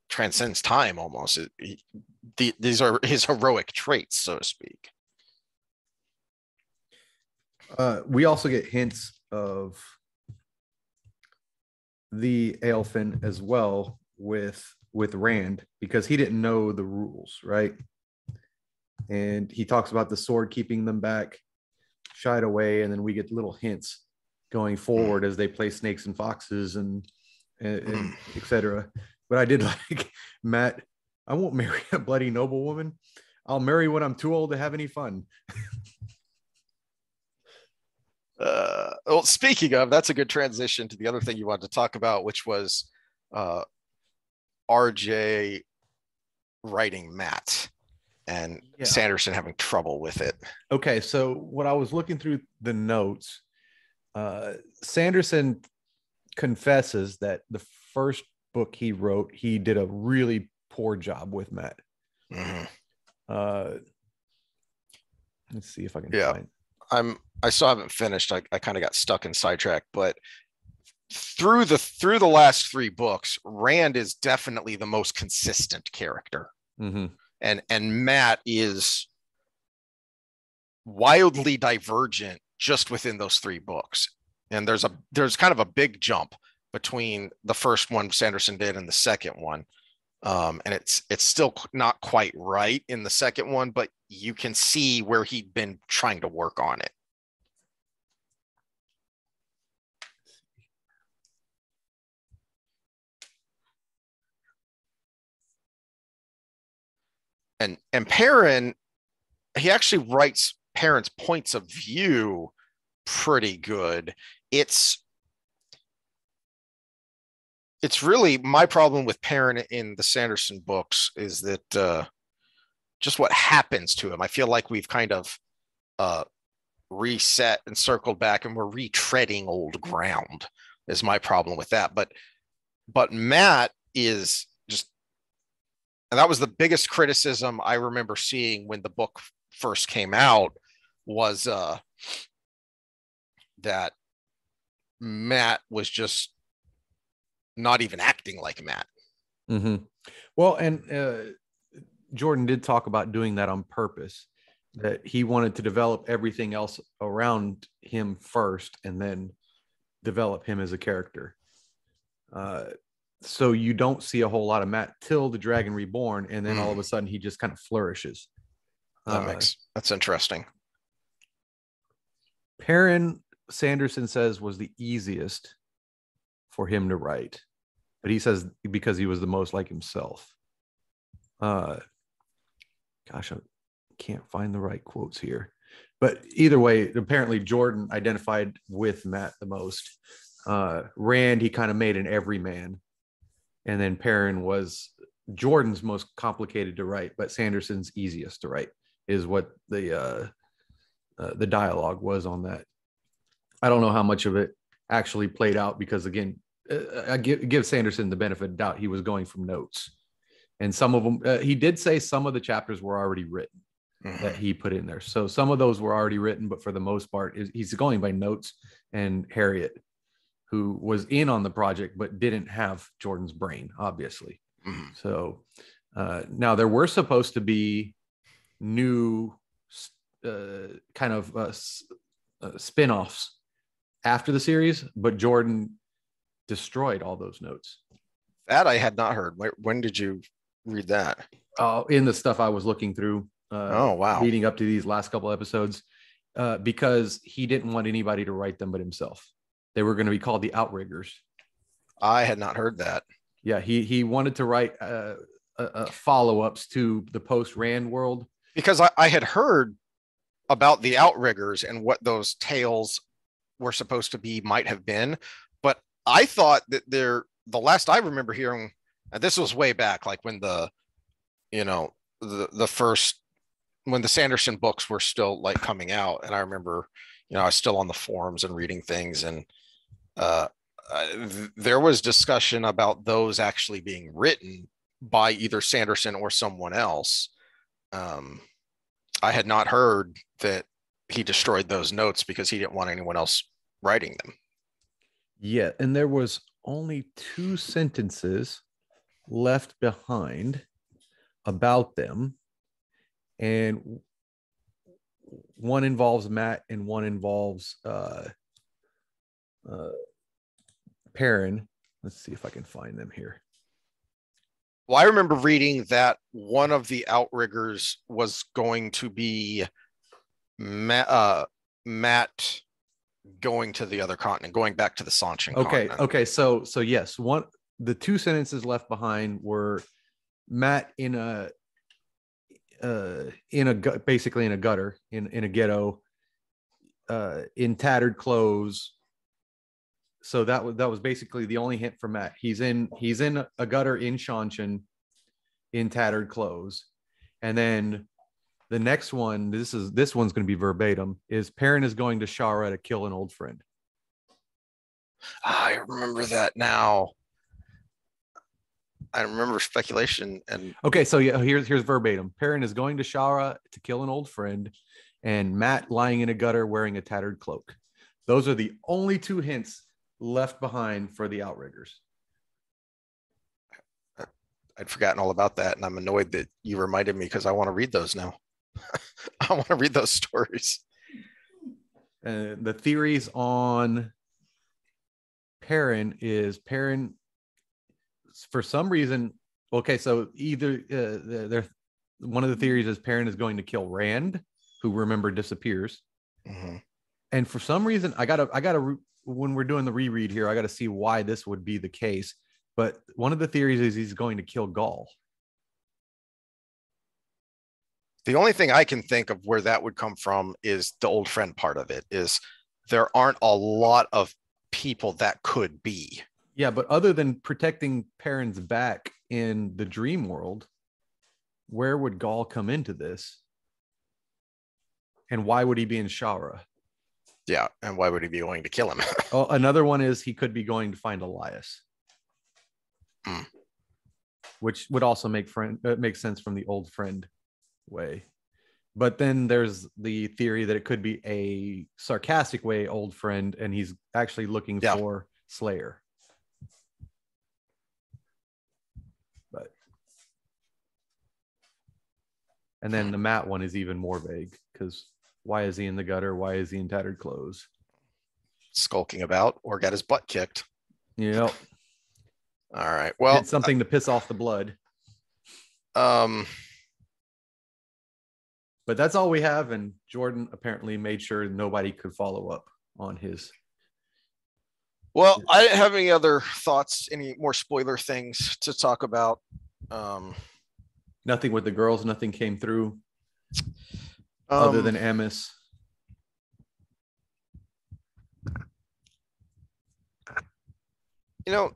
transcends time almost. These are his heroic traits, so to speak. We also get hints of the Aelfin as well with Rand, because he didn't know the rules, right? And he talks about the sword keeping them back, shied away, and then we get little hints going forward as they play snakes and foxes and etc. But I did like Matt. I won't marry a bloody noblewoman. I'll marry when I'm too old to have any fun. Well, speaking of, that's a good transition to the other thing you wanted to talk about, which was RJ writing Matt and Sanderson having trouble with it. Okay, so when I was looking through the notes, Sanderson confesses that the first book he wrote, he did a really poor job with Matt. Let's see if I can find. I still haven't finished. I kind of got stuck in sidetrack, but through the last three books, Rand is definitely the most consistent character. And Matt is wildly divergent just within those three books. And there's kind of a big jump between the first one Sanderson did and the second one. And it's still not quite right in the second one, but you can see where he'd been trying to work on it. And Perrin, he actually writes Perrin's points of view pretty good. It's really my problem with Perrin in the Sanderson books is that just what happens to him. I feel like we've kind of reset and circled back, and we're retreading old ground is my problem with that. But Matt is just, and that was the biggest criticism I remember seeing when the book first came out, was that Matt was just not even acting like Matt. Well, and Jordan did talk about doing that on purpose, that he wanted to develop everything else around him first and then develop him as a character. So you don't see a whole lot of Matt till the Dragon Reborn, and then all of a sudden he just kind of flourishes. That's interesting. Perrin, Sanderson says, was the easiest for him to write, but he says because he was the most like himself. Gosh, I can't find the right quotes here, but either way, apparently Jordan identified with Matt the most. Rand, he kind of made an everyman, and then Perrin was Jordan's most complicated to write, but Sanderson's easiest to write, is what the dialogue was on that. I don't know how much of it actually played out, because again, I give Sanderson the benefit of the doubt. He was going from notes, and some of them, he did say some of the chapters were already written that he put in there. So some of those were already written, but for the most part, he's going by notes. And Harriet, who was in on the project, but didn't have Jordan's brain, obviously. So now there were supposed to be new kind of spin-offs after the series, but Jordan destroyed all those notes. That I had not heard. When did you read that? In the stuff I was looking through. Oh, wow. Leading up to these last couple episodes. because he didn't want anybody to write them but himself. They were going to be called the Outriggers. I had not heard that. Yeah, he wanted to write follow-ups to the post-Rand world. Because I had heard about the Outriggers and what those tales were supposed to be, might have been, but I thought that the last I remember hearing, and this was way back, like when the first, when the Sanderson books were still like coming out, and I remember, I was still on the forums and reading things, and there was discussion about those actually being written by either Sanderson or someone else. I had not heard that he destroyed those notes because he didn't want anyone else writing them. Yeah, and there was only 2 sentences left behind about them, and one involves Matt and one involves Perrin. Let's see if I can find them here. Well, I remember reading that one of the Outriggers was going to be Matt going to the other continent, going back to the Sanchin continent. Okay. So yes, the 2 sentences left behind were Matt basically in a gutter, in a ghetto, in tattered clothes. So that was basically the only hint for Matt. He's in a gutter in Sanchin, in tattered clothes. And then the next one, this one's going to be verbatim, is Perrin is going to Shara to kill an old friend. I remember that now. I remember speculation and okay. So yeah, here's verbatim. Perrin is going to Shara to kill an old friend, and Matt lying in a gutter wearing a tattered cloak. Those are the only 2 hints left behind for the Outriggers. I'd forgotten all about that, and I'm annoyed that you reminded me because I want to read those now. I want to read those stories. The theories on Perrin is for some reason. Okay, so either one of the theories is Perrin is going to kill Rand, who, remember, disappears. Mm-hmm. And for some reason, I gotta when we're doing the reread here, I gotta see why this would be the case. But one of the theories is he's going to kill Gaul. The only thing I can think of where that would come from is the old friend part of it. Is there aren't a lot of people that could be. Yeah, but other than protecting Perrin's back in the dream world, where would Gaul come into this? And why would he be in Shara? Yeah, and why would he be going to kill him? Oh, another one is he could be going to find Elias, which would also make sense from the old friend way. But then there's the theory that it could be a sarcastic way old friend, and he's actually looking for Slayer. And then the Matt one is even more vague, because why is he in the gutter? Why is he in tattered clothes? Skulking about or got his butt kicked. Yep. All right. Well, it's something to piss off the blood. But that's all we have. And Jordan apparently made sure nobody could follow up on his. Well, I didn't have any other thoughts, any more spoiler things to talk about. Nothing with the girls, nothing came through other than Amos. No,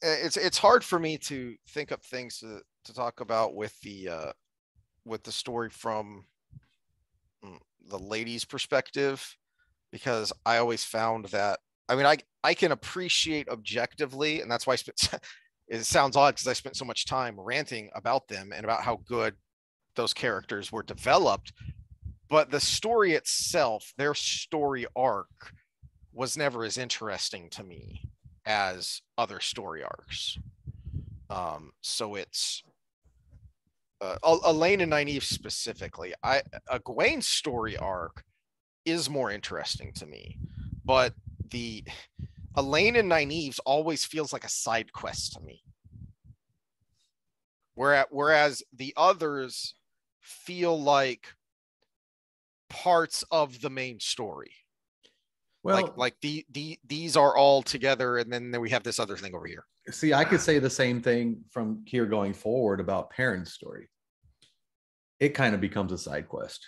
it's hard for me to think of things to talk about with the story from the lady's perspective, because I always found that, I mean, I can appreciate objectively, and that's why it sounds odd because I spent so much time ranting about them and about how good those characters were developed. But the story itself, their story arc, was never as interesting to me as other story arcs. So it's Elaine and Nynaeve specifically. Egwene's story arc is more interesting to me, but the Elaine and Nynaeve's always feels like a side quest to me. Whereas the others feel like parts of the main story. Well, like these are all together, and then we have this other thing over here. See, I could say the same thing from here going forward about Perrin's story. It kind of becomes a side quest,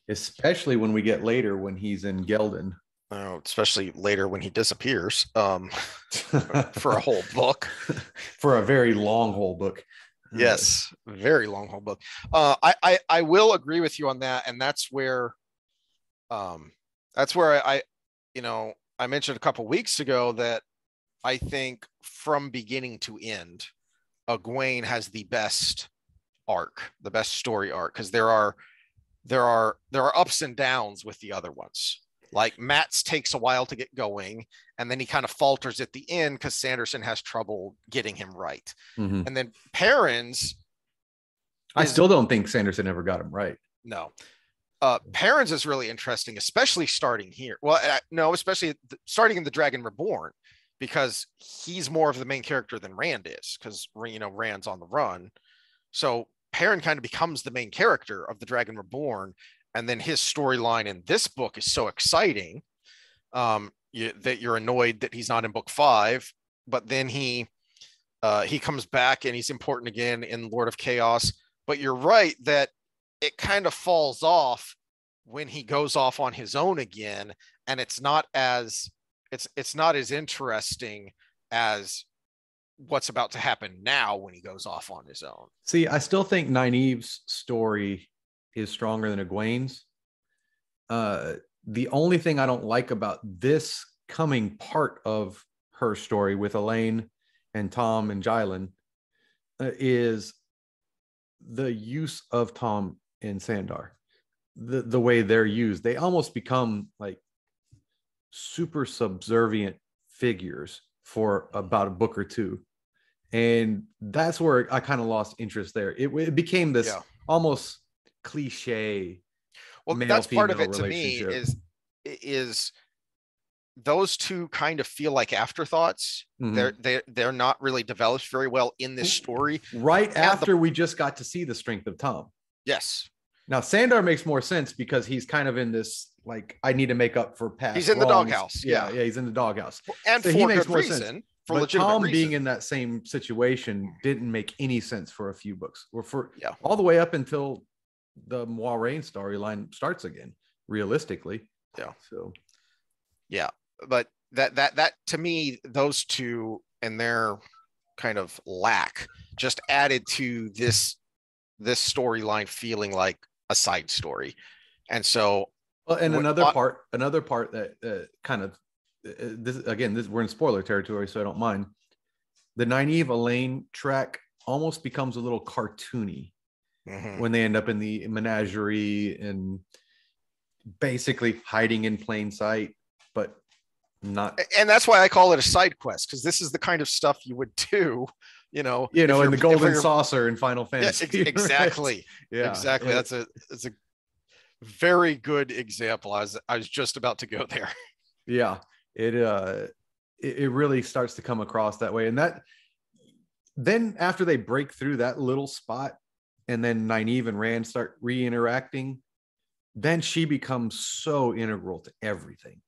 especially when we get later when he's in Geldon. Especially later when he disappears for a whole book. For a very long whole book. Yes, very long whole book. I will agree with you on that, and that's where I I mentioned a couple weeks ago that I think from beginning to end, Egwene has the best arc, the best story arc, because there are ups and downs with the other ones. Like Matt's takes a while to get going, and then he kind of falters at the end because Sanderson has trouble getting him right. Mm-hmm. And then Perrin's, I still don't think Sanderson ever got him right. No. Perrin's is really interesting, especially starting here. Well, no, especially starting in The Dragon Reborn, because he's more of the main character than Rand is, because Rand's on the run. So Perrin kind of becomes the main character of The Dragon Reborn, and then his storyline in this book is so exciting that you're annoyed that he's not in book 5, but then he comes back and he's important again in Lord of Chaos. But you're right that it kind of falls off when he goes off on his own again, and it's not as interesting as what's about to happen now when he goes off on his own. See, I still think Nynaeve's story is stronger than Egwene's. The only thing I don't like about this coming part of her story with Elaine and Tom and Jylen is the use of Tom and Sandar. The way they're used, they almost become like super subservient figures for about a book or two, and that's where I kind of lost interest there. It became this almost cliche. Well, that's part of it to me is those two kind of feel like afterthoughts. Mm-hmm. They're not really developed very well in this story. Right after we just got to see the strength of Tom. Yes. Now Sandar makes more sense because he's kind of in this, like, I need to make up for past. He's in the doghouse. Yeah, he's in the doghouse. And so for good reason. For but Tom reason. Being in that same situation didn't make any sense for a few books, or for all the way up until the Moiraine storyline starts again, realistically. Yeah. So but that to me, those two and their kind of lack just added to this storyline feeling like a side story. And so another part that kind of this we're in spoiler territory, so I don't mind. The Nynaeve Elaine track almost becomes a little cartoony when they end up in the menagerie and basically hiding in plain sight, but not. And that's why I call it a side quest, because this is the kind of stuff you would do, in the golden saucer in Final Fantasy. Yeah, exactly. Yeah, exactly. That's a very good example. I was just about to go there. Yeah, it really starts to come across that way, and that then after they break through that little spot, and then Nynaeve and Rand start re-interacting, then she becomes so integral to everything.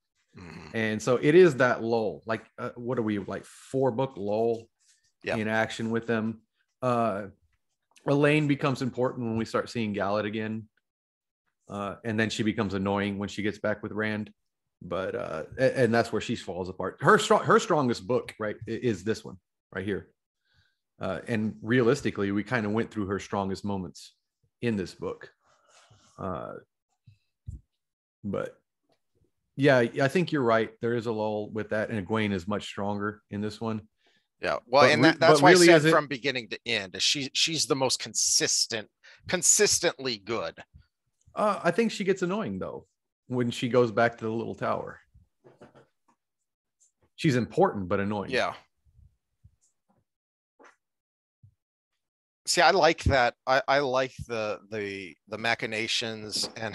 And so it is that lull, like what are we, like 4-book lull in action with them. Elaine becomes important when we start seeing Galad again, and then she becomes annoying when she gets back with Rand, but and that's where she falls apart. Her strongest book, right, is this one right here, and realistically we kind of went through her strongest moments in this book, but yeah, I think you're right. There is a lull with that, and Egwene is much stronger in this one. Yeah, well, and that's why really I said from beginning to end, she's the most consistently good. I think she gets annoying though when she goes back to the little tower. She's important but annoying. Yeah. See, I like that. I like the machinations and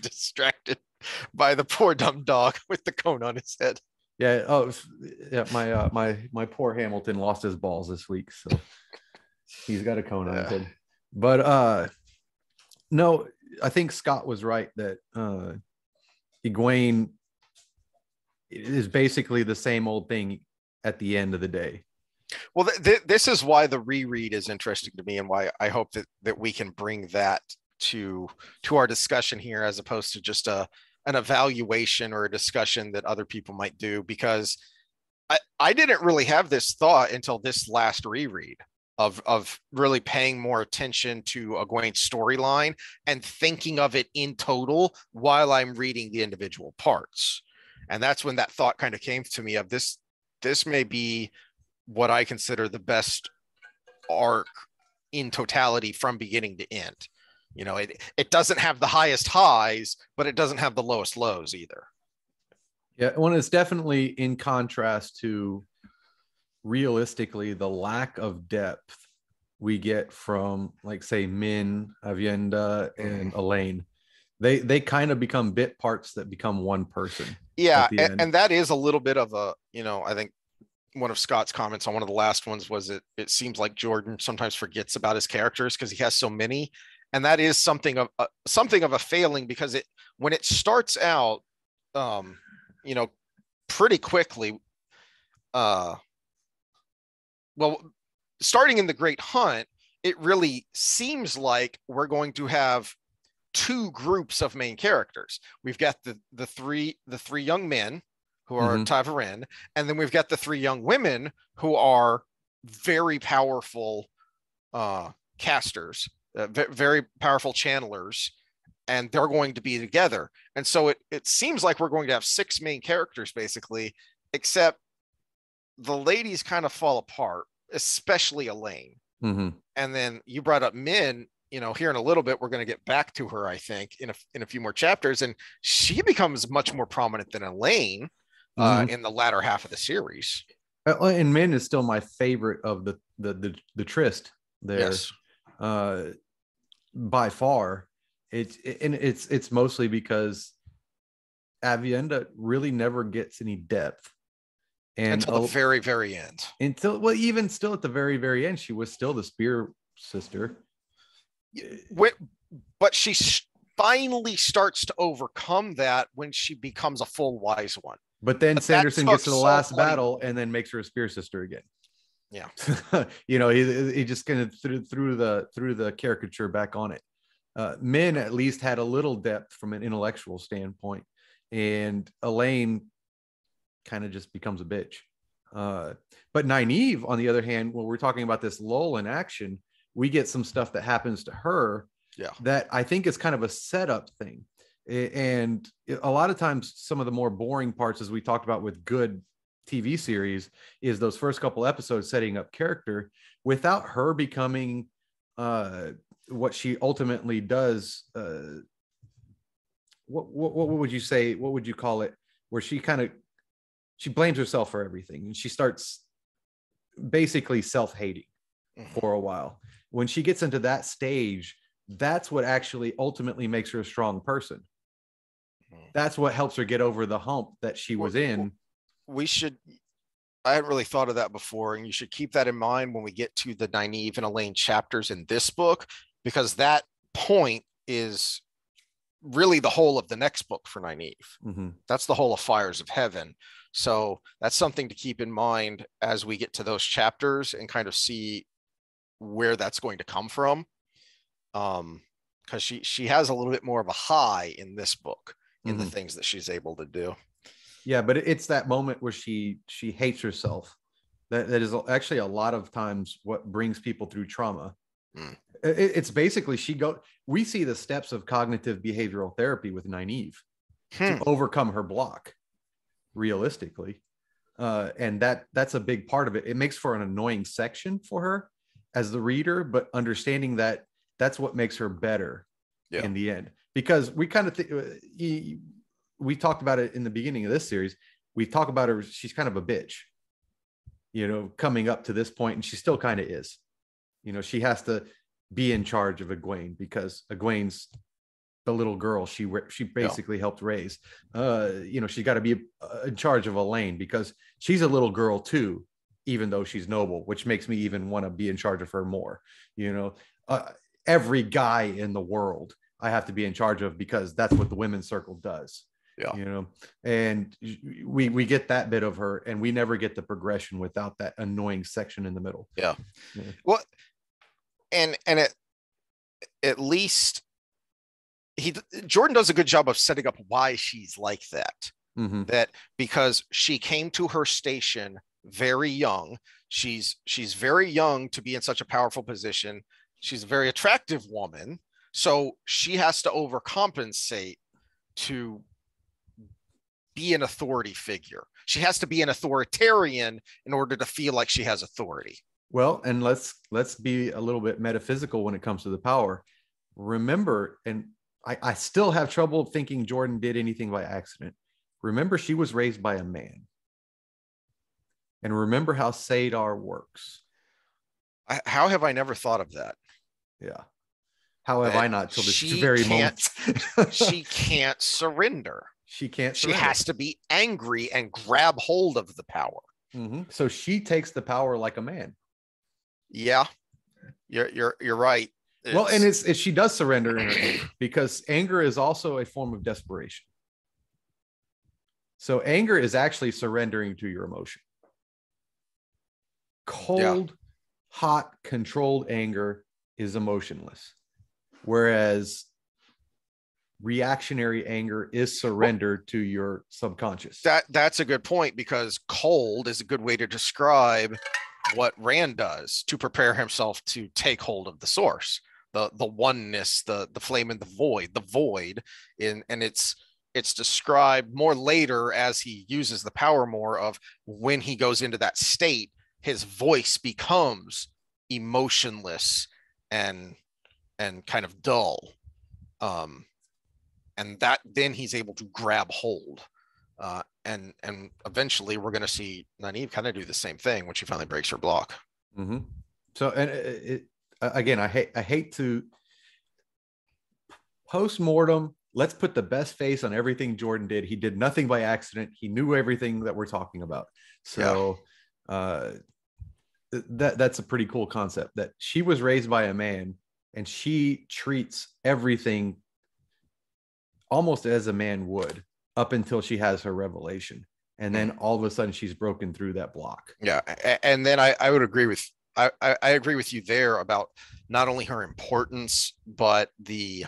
distracted by the poor dumb dog with the cone on his head. Yeah. Oh, yeah. My poor Hamilton lost his balls this week, so he's got a cone on his head. But No, I think Scott was right that Egwene is basically the same old thing at the end of the day. Well, this is why the reread is interesting to me, and why I hope that we can bring that to our discussion here, as opposed to just an evaluation or a discussion that other people might do, because I didn't really have this thought until this last reread of really paying more attention to Egwene's storyline and thinking of it in total while I'm reading the individual parts. And that's when that thought kind of came to me of this may be what I consider the best arc in totality from beginning to end. You know, it doesn't have the highest highs, but it doesn't have the lowest lows either. Yeah, well, it's definitely in contrast to realistically the lack of depth we get from, like, say, Min, Avienda, and Elaine. They kind of become bit parts that become one person. Yeah, and that is a little bit of a, you know, I think one of Scott's comments on one of the last ones was it seems like Jordan sometimes forgets about his characters because he has so many, and that is something of a failing, because when it starts out, you know, pretty quickly, well, starting in the Great Hunt, it really seems like we're going to have two groups of main characters. We've got the three young men who are Ta'veren, and then we've got the three young women who are very powerful casters, very powerful channelers, and they're going to be together. And so it seems like we're going to have six main characters basically, except the ladies kind of fall apart, especially Elaine. And then you brought up Min. You know, here in a little bit, we're going to get back to her, I think, in a few more chapters, and she becomes much more prominent than Elaine in the latter half of the series. And Min is still my favorite of the tryst there. Yes. By far. It's mostly because Avienda really never gets any depth. And until the very, very end. Even still at the very, very end, she was still the spear sister. But she finally starts to overcome that when she becomes a full wise one. But then Sanderson gets to the last battle and then makes her a spear sister again. Yeah. You know, he just kind of threw the caricature back on it. Min at least had a little depth from an intellectual standpoint, and Elaine kind of just becomes a bitch. But Nynaeve, on the other hand, when we're talking about this lull in action, we get some stuff that happens to her that I think is kind of a setup thing. And a lot of times, some of the more boring parts, as we talked about with good TV series, is those first couple episodes setting up character without her becoming what she ultimately does. What would you say? What would you call it? Where she blames herself for everything, and she starts basically self-hating for a while. When she gets into that stage, that's what actually ultimately makes her a strong person. That's what helps her get over the hump that she was in. I hadn't really thought of that before, and you should keep that in mind when we get to the Nynaeve and Elaine chapters in this book, because that point is really the whole of the next book for Nynaeve. That's the whole of Fires of Heaven. So that's something to keep in mind as we get to those chapters and kind of see where that's going to come from. Because she has a little bit more of a high in this book in the things that she's able to do. Yeah, but it's that moment where she hates herself. That is actually a lot of times what brings people through trauma. It's basically we see the steps of cognitive behavioral therapy with Nynaeve to overcome her block, realistically. And that's a big part of it. It makes for an annoying section for her as the reader, but understanding that that's what makes her better in the end. Because we kind of we talked about it in the beginning of this series. We talk about her. She's kind of a bitch, you know, coming up to this point, and she still kind of is. You know, she has to be in charge of Egwene because Egwene's the little girl she basically helped raise. You know, she's got to be in charge of Elaine because she's a little girl too, even though she's noble, which makes me even want to be in charge of her more. You know, every guy in the world I have to be in charge of, because that's what the women's circle does. Yeah. You know, and we get that bit of her, and we never get the progression without that annoying section in the middle. Yeah. Well, and at least Jordan does a good job of setting up why she's like that. That because she came to her station very young. She's very young to be in such a powerful position. She's a very attractive woman, so she has to overcompensate to be an authority figure. She has to be an authoritarian in order to feel like she has authority. Well, and let's be a little bit metaphysical when it comes to the power. Remember, and I still have trouble thinking Jordan did anything by accident. Remember, she was raised by a man. And remember how Sadar works. How have I never thought of that? Yeah. How have I not till this very moment? She can't surrender. She can't surrender. She has to be angry and grab hold of the power. So she takes the power like a man. Yeah, you're right. Well, and it's she does surrender in her anger, because anger is also a form of desperation. So anger is actually surrendering to your emotion. Cold, hot, controlled anger is emotionless, whereas reactionary anger is surrender to your subconscious. That's a good point, because cold is a good way to describe what Rand does to prepare himself to take hold of the source, the oneness, the flame in the void and it's described more later as he uses the power more of when he goes into that state, his voice becomes emotionless and kind of dull. And that then he's able to grab hold. And eventually we're going to see Nynaeve kind of do the same thing when she finally breaks her block. So, and again, I hate to post-mortem. Let's put the best face on everything Jordan did. He did nothing by accident. He knew everything that we're talking about. So that's a pretty cool concept, that she was raised by a man and she treats everything almost as a man would, up until she has her revelation. And then all of a sudden she's broken through that block. Yeah. And then I would agree with, I agree with you there about not only her importance, but the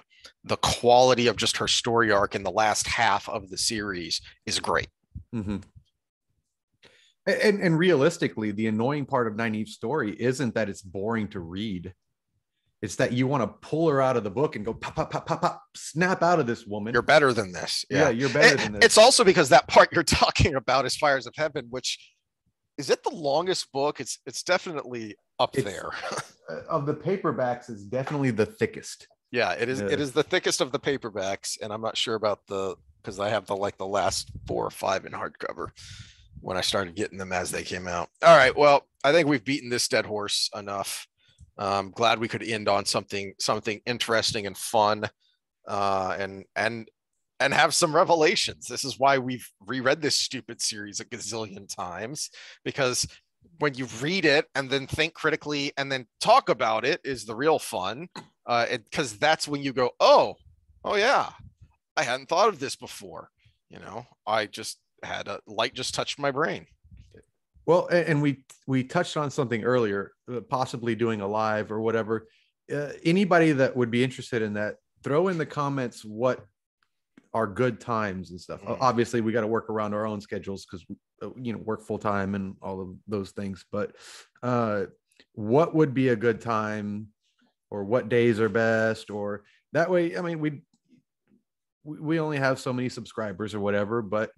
quality of just her story arc in the last half of the series is great. And realistically, the annoying part of Nynaeve's story isn't that it's boring to read. It's that you want to pull her out of the book and go pop, pop, pop, pop, pop, snap out of this woman. You're better than this. Yeah, you're better than this. It's also because that part you're talking about is Fires of Heaven, which is it the longest book? It's definitely up there. Of the paperbacks, it's definitely the thickest. Yeah, it is. It is the thickest of the paperbacks, and I'm not sure about because I have the last 4 or 5 in hardcover when I started getting them as they came out. All right, well, I think we've beaten this dead horse enough. I'm glad we could end on something interesting and fun, and have some revelations. This is why we've reread this stupid series a gazillion times, because when you read it and then think critically and then talk about it is the real fun, because that's when you go, oh yeah, I hadn't thought of this before. I just had a light just touched my brain. Well, and we touched on something earlier, possibly doing a live or whatever. Anybody that would be interested in that, throw in the comments what are good times and stuff. Obviously, we got to work around our own schedules because we work full time and all of those things. But what would be a good time, or what days are best, or that way? I mean, we only have so many subscribers or whatever, but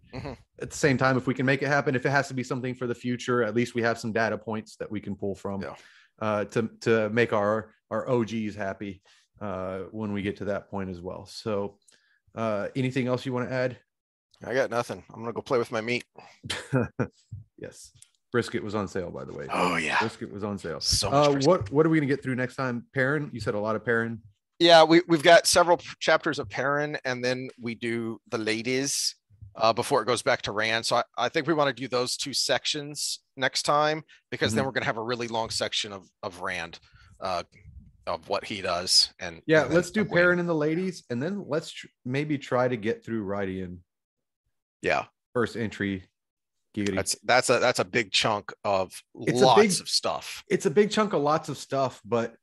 at the same time, if we can make it happen, if it has to be something for the future, at least we have some data points that we can pull from to make our OGs happy when we get to that point as well. So anything else you want to add? I got nothing. I'm going to go play with my meat. Yes. Brisket was on sale, by the way. Oh yeah. Brisket was on sale. So much what are we going to get through next time? Perrin, you said a lot of Perrin. Yeah, we've got several chapters of Perrin, and then we do the ladies before it goes back to Rand. So I think we want to do those 2 sections next time, because then we're going to have a really long section of Rand of what he does. And yeah, and let's do Egwene. Perrin and the ladies, and then let's maybe try to get through Rhuidean. Yeah, first entry. Giggity. That's a big chunk of lots of stuff. It's a big chunk of lots of stuff, but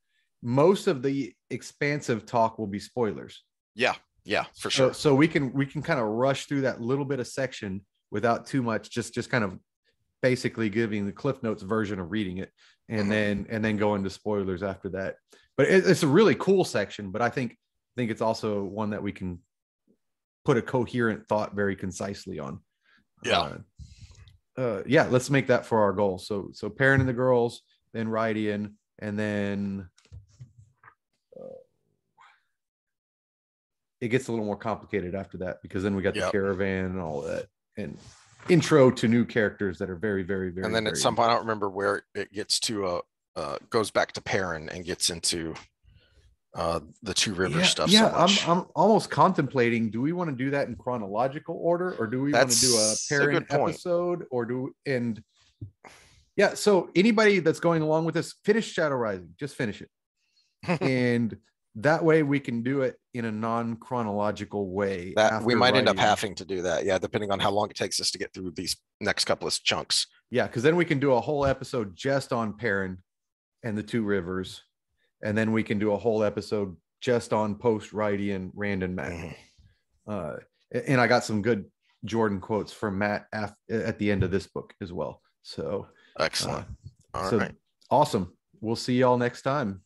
most of the expansive talk will be spoilers. Yeah, for sure. So we can kind of rush through that little bit of section without too much, just kind of basically giving the Cliff Notes version of reading it, and then go into spoilers after that. But it's a really cool section, but I think it's also one that we can put a coherent thought very concisely on. Yeah. Yeah, let's make that for our goal. So Perrin and the girls, then Rhuidean, and then it gets a little more complicated after that, because then we got the caravan and all that, and intro to new characters that are very, very, very. And then at some point, I don't remember where it gets to. Goes back to Perrin and gets into the Two Rivers stuff. Yeah, so I'm almost contemplating. Do we want to do that in chronological order, or do we want to do a Perrin episode, or yeah? So anybody that's going along with this, finish Shadow Rising. Just finish it, and that way we can do it in a non-chronological way. That we might end up having to do that, yeah, depending on how long it takes us to get through these next couple of chunks. Yeah, because then we can do a whole episode just on Perrin and the Two Rivers, and then we can do a whole episode just on post Rhuidean Rand and Matt. And I got some good Jordan quotes from Matt at the end of this book as well. So excellent. All right. Awesome. We'll see y'all next time.